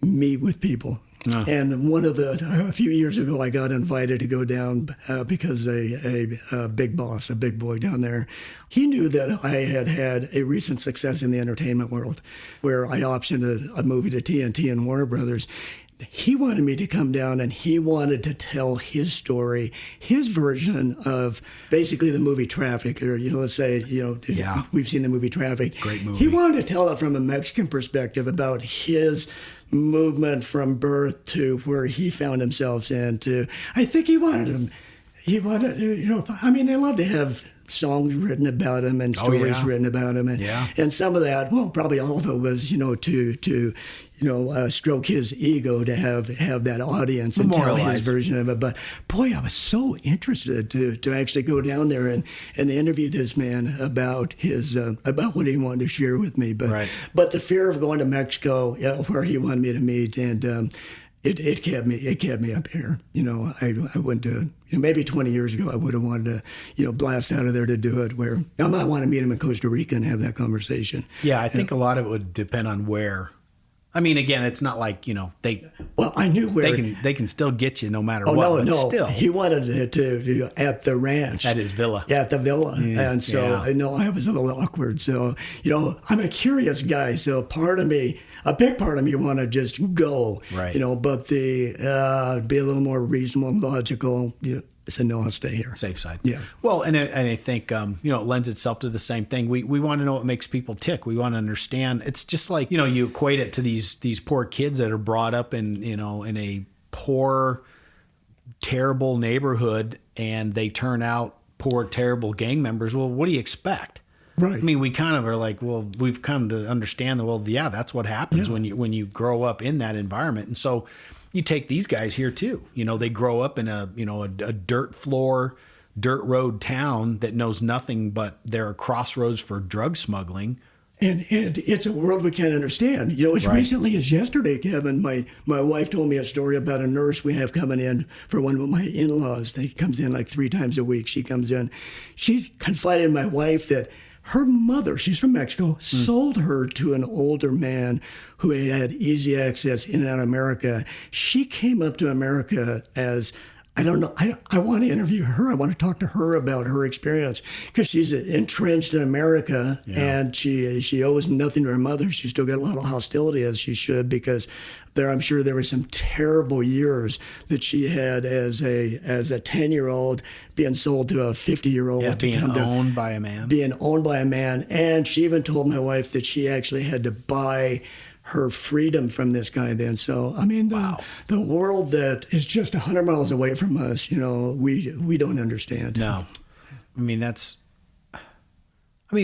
meet with people. And a few years ago, I got invited to go down because a big boss, a big boy down there, he knew that I had a recent success in the entertainment world where I optioned a movie to TNT and Warner Brothers. He wanted me to come down and he wanted to tell his story, his version of basically the movie Traffic, or, let's say, we've seen the movie Traffic. Great movie. He wanted to tell it from a Mexican perspective about his movement from birth to where he found himself into. I think he wanted, I mean, they love to have songs written about him and stories written about him. And some of that, well, probably all of it was, to stroke his ego to have that audience and tell his version of it. But boy, I was so interested to actually go down there and interview this man about his about what he wanted to share with me. But the fear of going to Mexico, where he wanted me to meet, and it kept me up here. I went to maybe 20 years ago I would have wanted to blast out of there to do it. Where I might want to meet him in Costa Rica and have that conversation. Yeah, I think a lot of it would depend on where. I mean, again, it's not like they. Well, I knew where they can still get you no matter what. No, but no. Still, he wanted to at the ranch, at his villa. Yeah, at the villa, and so I was a little awkward. So I'm a curious guy. So a big part of me, want to just go, right? But be a little more reasonable and logical. So no, I'll stay here. Safe side. Yeah. Well, and I think it lends itself to the same thing. We want to know what makes people tick. We want to understand. It's just like you equate it to these poor kids that are brought up in in a poor, terrible neighborhood, and they turn out poor, terrible gang members. Well, what do you expect? Right. I mean, we kind of are like, well, we've come to understand that. Well, yeah, that's what happens when you grow up in that environment, and so. You take these guys here too. They grow up in a dirt floor, dirt road town that knows nothing but they're a crossroads for drug smuggling. And it's a world we can't understand. As recently as yesterday, Kevin, my wife told me a story about a nurse we have coming in for one of my in-laws. They comes in like 3 times a week. She comes in. She confided in my wife that her mother, she's from Mexico, sold her to an older man who had easy access in and out of America. She came up to America as I don't know. I want to interview her. I want to talk to her about her experience because she's entrenched in America and she owes nothing to her mother. She's still got a lot of hostility, as she should, because I'm sure there were some terrible years that she had as a 10-year-old being sold to a 50-year-old. Yeah, being owned by a man. Being owned by a man. And she even told my wife that she actually had to buy her freedom from this guy then. So, I mean, the world that is just 100 miles away from us, we don't understand. No. I mean,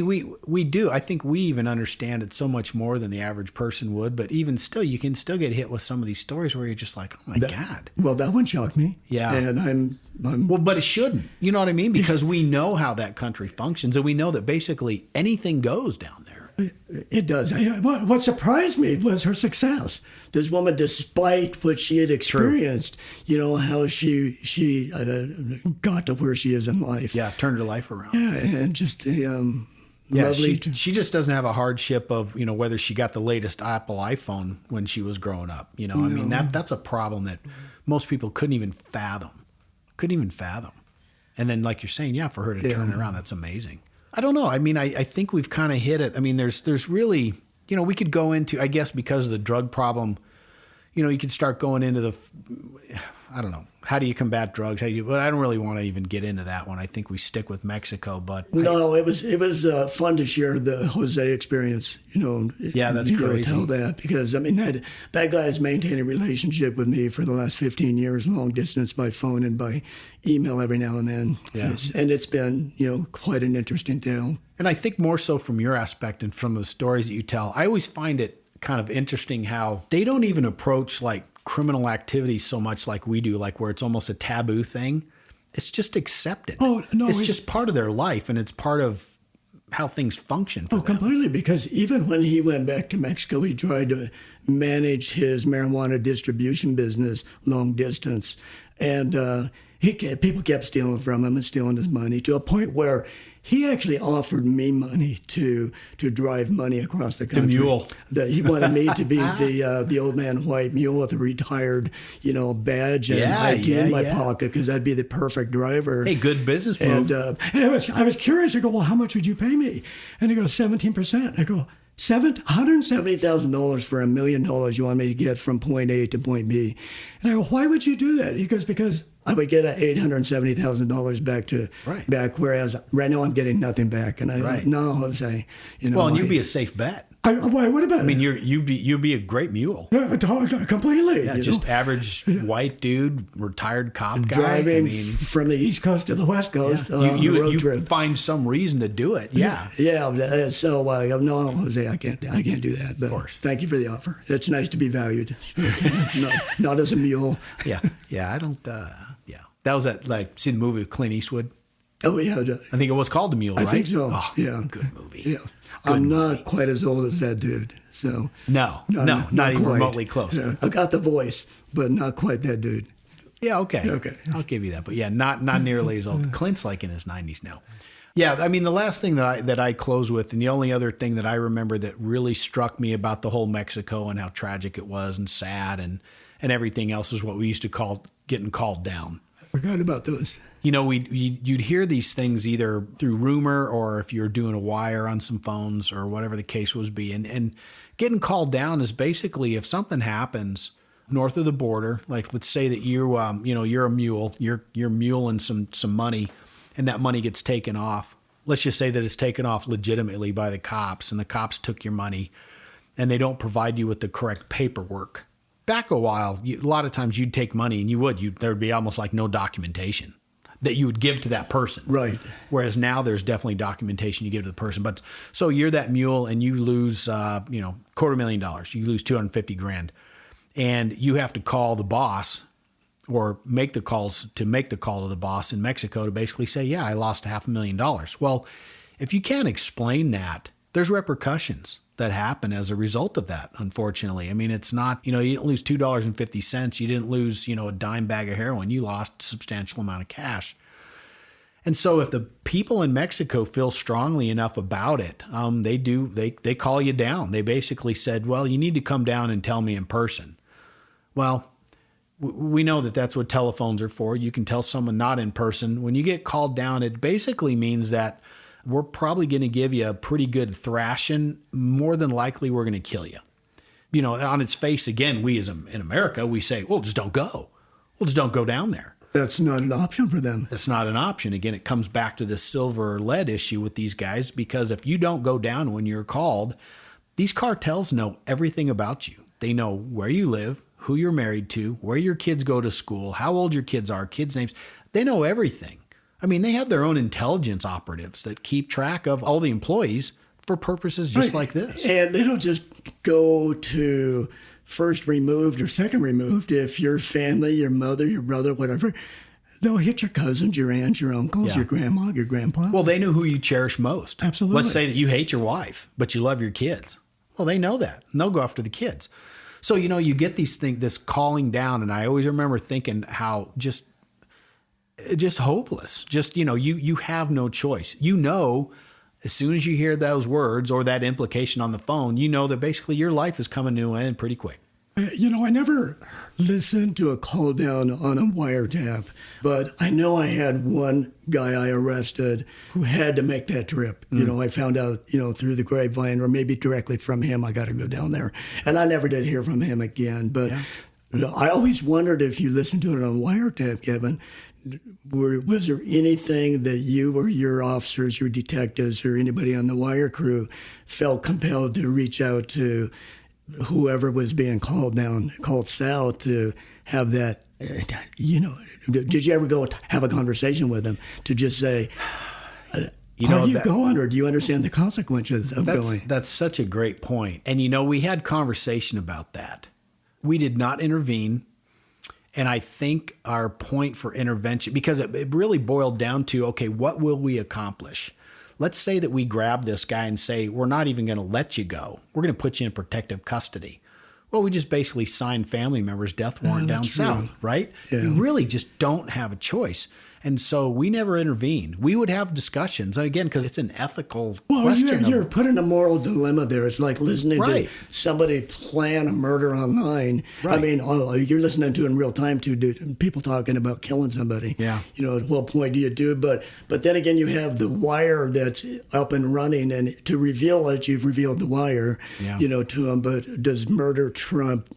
we do. I think we even understand it so much more than the average person would. But even still, you can still get hit with some of these stories where you're just like, oh, my God. Well, that one shocked me. Yeah. And I'm well, but it shouldn't. You know what I mean? Because we know how that country functions, and we know that basically anything goes down there. It does. What surprised me was her success. This woman, despite what she had experienced, how she got to where she is in life. Yeah, turned her life around. Yeah, and just lovely. She just doesn't have a hardship of whether she got the latest Apple iPhone when she was growing up. I mean that's a problem that most people couldn't even fathom. And then, like you're saying, for her to turn it around, that's amazing. I don't know. I mean, I think we've kind of hit it. I mean, there's really, we could go into, I guess, because of the drug problem, you could start going into I don't know. How do you combat drugs? But I don't really want to even get into that one. I think we stick with Mexico. But no, it was fun to share the Jose experience. Yeah, that's crazy. Tell that because I mean that guy has maintained a relationship with me for the last 15 years, long distance by phone and by email every now and then. Yeah, and it's been quite an interesting tale. And I think more so from your aspect and from the stories that you tell, I always find it kind of interesting how they don't even approach like criminal activities so much like we do, like where it's almost a taboo thing. It's just accepted. Oh, no. It's just part of their life, and it's part of how things function for them. Completely, because even when he went back to Mexico, he tried to manage his marijuana distribution business long distance. And people kept stealing from him and stealing his money to a point where he actually offered me money to drive money across the country. The mule. He wanted me to be the old man white mule with a retired, badge and ID in my pocket because I'd be the perfect driver. Hey, good business move. And I was curious. I go, well, how much would you pay me? And he goes, 17%. I go, $170,000 for $1 million you want me to get from point A to point B. And I go, why would you do that? He goes, because I would get $870,000 back, whereas right now I'm getting nothing back. And no, Jose, Well, and you'd be a safe bet. Why? What about it? I mean, you'd be a great mule. Yeah, completely. Yeah, just average white dude, retired cop guy. Driving from the East Coast to the West Coast on a road trip. Find some reason to do it. Yeah. Yeah. So no, Jose, I can't do that. But of course. Thank you for the offer. It's nice to be valued. not as a mule. Yeah. I don't. Yeah. That was see the movie with Clint Eastwood. Oh yeah. I think it was called The Mule, right? I think so. Oh, yeah. Good movie. Yeah. I'm not quite as old as that dude, so no, not even quite. remotely close. So I got the voice, but not quite that dude. Yeah, okay, I'll give you that, but not nearly as old. Clint's like in his 90s now. Yeah, I mean the last thing that I close with, and the only other thing that I remember that really struck me about the whole Mexico and how tragic it was and sad and everything else is what we used to call getting called down. I forgot about those. You'd hear these things either through rumor or if you're doing a wire on some phones or whatever the case was be. And getting called down is basically if something happens north of the border, like let's say that you're a mule, you're muling some money and that money gets taken off. Let's just say that it's taken off legitimately by the cops and the cops took your money and they don't provide you with the correct paperwork. Back a while, a lot of times you'd take money and there'd be almost like no documentation that you would give to that person. Right. Whereas now there's definitely documentation you give to the person. But so you're that mule and you lose, $250,000. You lose $250,000 and you have to call the boss or make the call to the boss in Mexico to basically say, yeah, I lost $500,000. Well, if you can't explain that, there's repercussions that happen as a result of that, unfortunately. I mean, it's not, you didn't lose $2.50. You didn't lose, a dime bag of heroin. You lost a substantial amount of cash. And so if the people in Mexico feel strongly enough about it, they call you down. They basically said, well, you need to come down and tell me in person. Well, We know that that's what telephones are for. You can tell someone not in person. When you get called down, it basically means that we're probably going to give you a pretty good thrashing. More than likely, we're going to kill you. You know, on its face, again, we as in America, we say, well, just don't go. Well, just don't go down there. That's not an option for them. That's not an option. Again, it comes back to this silver or lead issue with these guys, because if you don't go down when you're called, these cartels know everything about you. They know where you live, who you're married to, where your kids go to school, how old your kids are, kids' names. They know everything. I mean, they have their own intelligence operatives that keep track of all the employees for purposes just like this. And they don't just go to first removed or second removed. If your family, your mother, your brother, whatever, they'll hit your cousins, your aunts, your uncles, your grandma, your grandpa. Well, they know who you cherish most. Absolutely. Let's say that you hate your wife, but you love your kids. Well, they know that. And they'll go after the kids. So, you know, you get these things, this calling down, and I always remember thinking how just hopeless. Just, you know, you have no choice. You know, as soon as you hear those words or that implication on the phone, you know that basically your life is coming to an end pretty quick. You know, I never listened to a call down on a wiretap, but I know I had one guy I arrested who had to make that trip. You know, I found out, you know, through the grapevine or maybe directly from him, I got to go down there. And I never did hear from him again. But I always wondered, if you listened to it on wiretap, Kevin, was there anything that you or your officers, your detectives, or anybody on the wire crew felt compelled to reach out to whoever was being called south, to have that, you know, did you ever go have a conversation with them to just say, are you going, or do you understand the consequences of going? That's such a great point. And, you know, we had conversation about that. We did not intervene. And I think our point for intervention, because it really boiled down to, okay, what will we accomplish? Let's say that we grab this guy and say, we're not even going to let you go. We're going to put you in protective custody. Well, we just basically sign family members' death warrant down south, right? Yeah. You really just don't have a choice. And so we never intervened. We would have discussions, again, because it's an ethical question. You're put in a moral dilemma there. It's like listening to somebody plan a murder online. Right. I mean, you're listening to in real time to people talking about killing somebody. Yeah. You know, at what point do you do it? But then again, you have the wire that's up and running, and to reveal it, you've revealed the wire, you know, to them. But does murder trump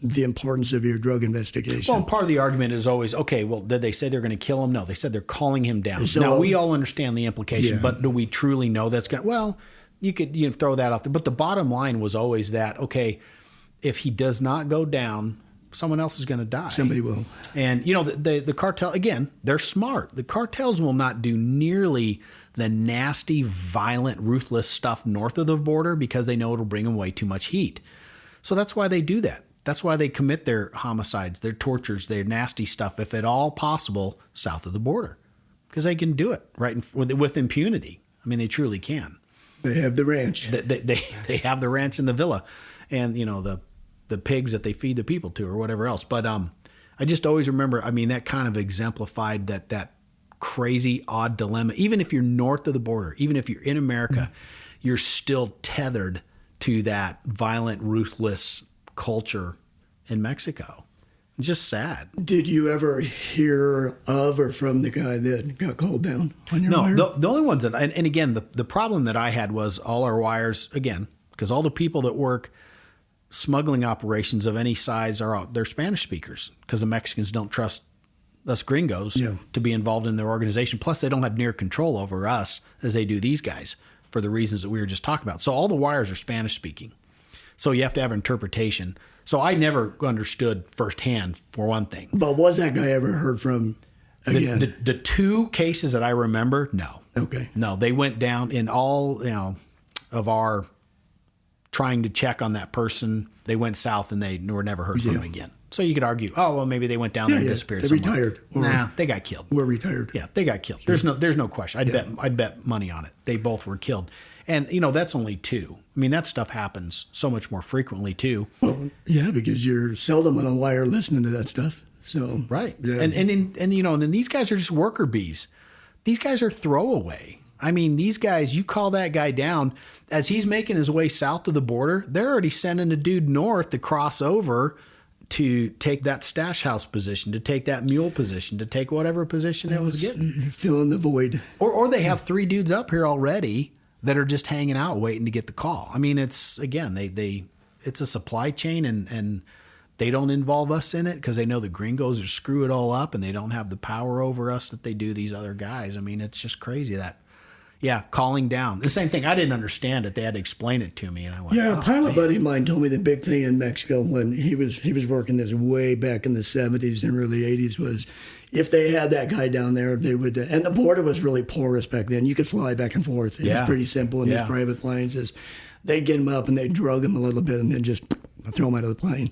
the importance of your drug investigation? Well, and part of the argument is always, okay, well, did they say they're going to kill him? No, they said they're calling him down. So, now, we all understand the implication, but do we truly know that's going to, well, you could throw that out there. But the bottom line was always that, okay, if he does not go down, someone else is going to die. Somebody will. And, you know, the cartel, again, they're smart. The cartels will not do nearly the nasty, violent, ruthless stuff north of the border because they know it'll bring them way too much heat. So that's why they do that. That's why they commit their homicides, their tortures, their nasty stuff, if at all possible, south of the border, because they can do it with impunity. I mean, they truly can. They have the ranch. They have the ranch and the villa, and you know the pigs that they feed the people to, or whatever else. But I just always remember. I mean, that kind of exemplified that crazy, odd dilemma. Even if you're north of the border, even if you're in America, you're still tethered to that violent, ruthless culture in Mexico. It's just sad. Did you ever hear of or from the guy that got called down on your wire? No, the only ones that, and again, the problem that I had was all our wires, again, because all the people that work smuggling operations of any size they're Spanish speakers, because the Mexicans don't trust us gringos to be involved in their organization. Plus, they don't have near control over us as they do these guys for the reasons that we were just talking about. So all the wires are Spanish speaking. So you have to have interpretation. So I never understood firsthand, for one thing. But was that guy ever heard from again? The two cases that I remember, no. Okay. No, they went down in all, of our trying to check on that person. They went south and they were never heard from them again. So you could argue, oh, well, maybe they went down there and disappeared they somewhere. Retired. Nah, they got killed. Were retired. Yeah, they got killed. Sure. There's no question. I'd bet money on it. They both were killed. And, that's only two. I mean, that stuff happens so much more frequently, too. Well, yeah, because you're seldom on a wire listening to that stuff. So right. Yeah. And these guys are just worker bees. These guys are throwaway. I mean, these guys, you call that guy down, as he's making his way south of the border, they're already sending a dude north to cross over to take that stash house position, to take that mule position, to take whatever position it was getting. Filling the void. Or they have 3 dudes up here already that are just hanging out waiting to get the call. I mean, it's, again, it's a supply chain, and they don't involve us in it because they know the gringos are screw it all up, and they don't have the power over us that they do these other guys. I mean, it's just crazy that, calling down. The same thing. I didn't understand it. They had to explain it to me, and I went, a pilot buddy of mine told me the big thing in Mexico when he was working this way back in the 70s and early 80s was if they had that guy down there, they would, and the border was really porous back then. You could fly back and forth. It was pretty simple in these private planes. They'd get him up and they'd drug him a little bit and then just throw him out of the plane.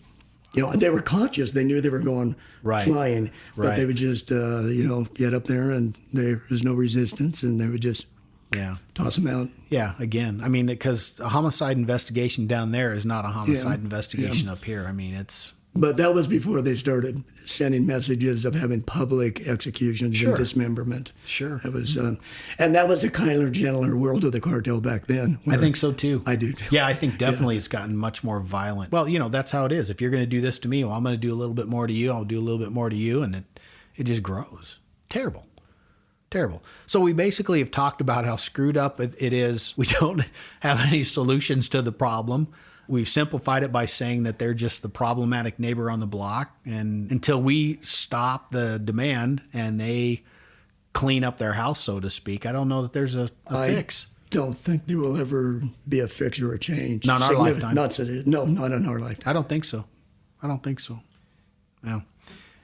And they were conscious. They knew they were going flying, but they would just, get up there and there was no resistance, and they would just toss them out. Yeah, again, I mean, because a homicide investigation down there is not a homicide investigation up here. I mean, it's... But that was before they started sending messages of having public executions and dismemberment. Sure. It was, and that was a kinder, gentler world of the cartel back then. I think so, too. I do. Yeah, I think definitely it's gotten much more violent. Well, that's how it is. If you're going to do this to me, well, I'm going to do a little bit more to you. I'll do a little bit more to you, and it just grows. Terrible. Terrible. So we basically have talked about how screwed up it is. We don't have any solutions to the problem. We've simplified it by saying that they're just the problematic neighbor on the block. And until we stop the demand and they clean up their house, so to speak, I don't know that there's a fix. I don't think there will ever be a fix or a change. Not in our lifetime. Not in our lifetime. I don't think so. No.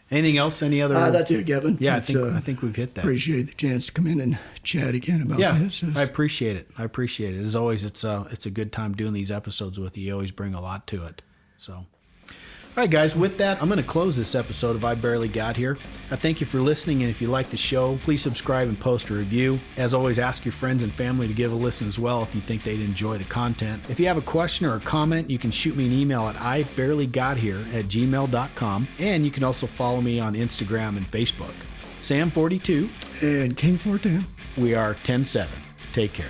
Anything else? Any other? That's it, Kevin. Yeah, I think we've hit that. Appreciate the chance to come in and chat again about this. I appreciate it. As always, it's a good time doing these episodes with you. You always bring a lot to it. So, all right, guys, with that, I'm going to close this episode of I Barely Got Here. I thank you for listening, and if you like the show, please subscribe and post a review. As always, ask your friends and family to give a listen as well if you think they'd enjoy the content. If you have a question or a comment, you can shoot me an email at ibarelyGotHere@gmail.com, and you can also follow me on Instagram and Facebook. Sam42. And King410. We are 10-7. Take care.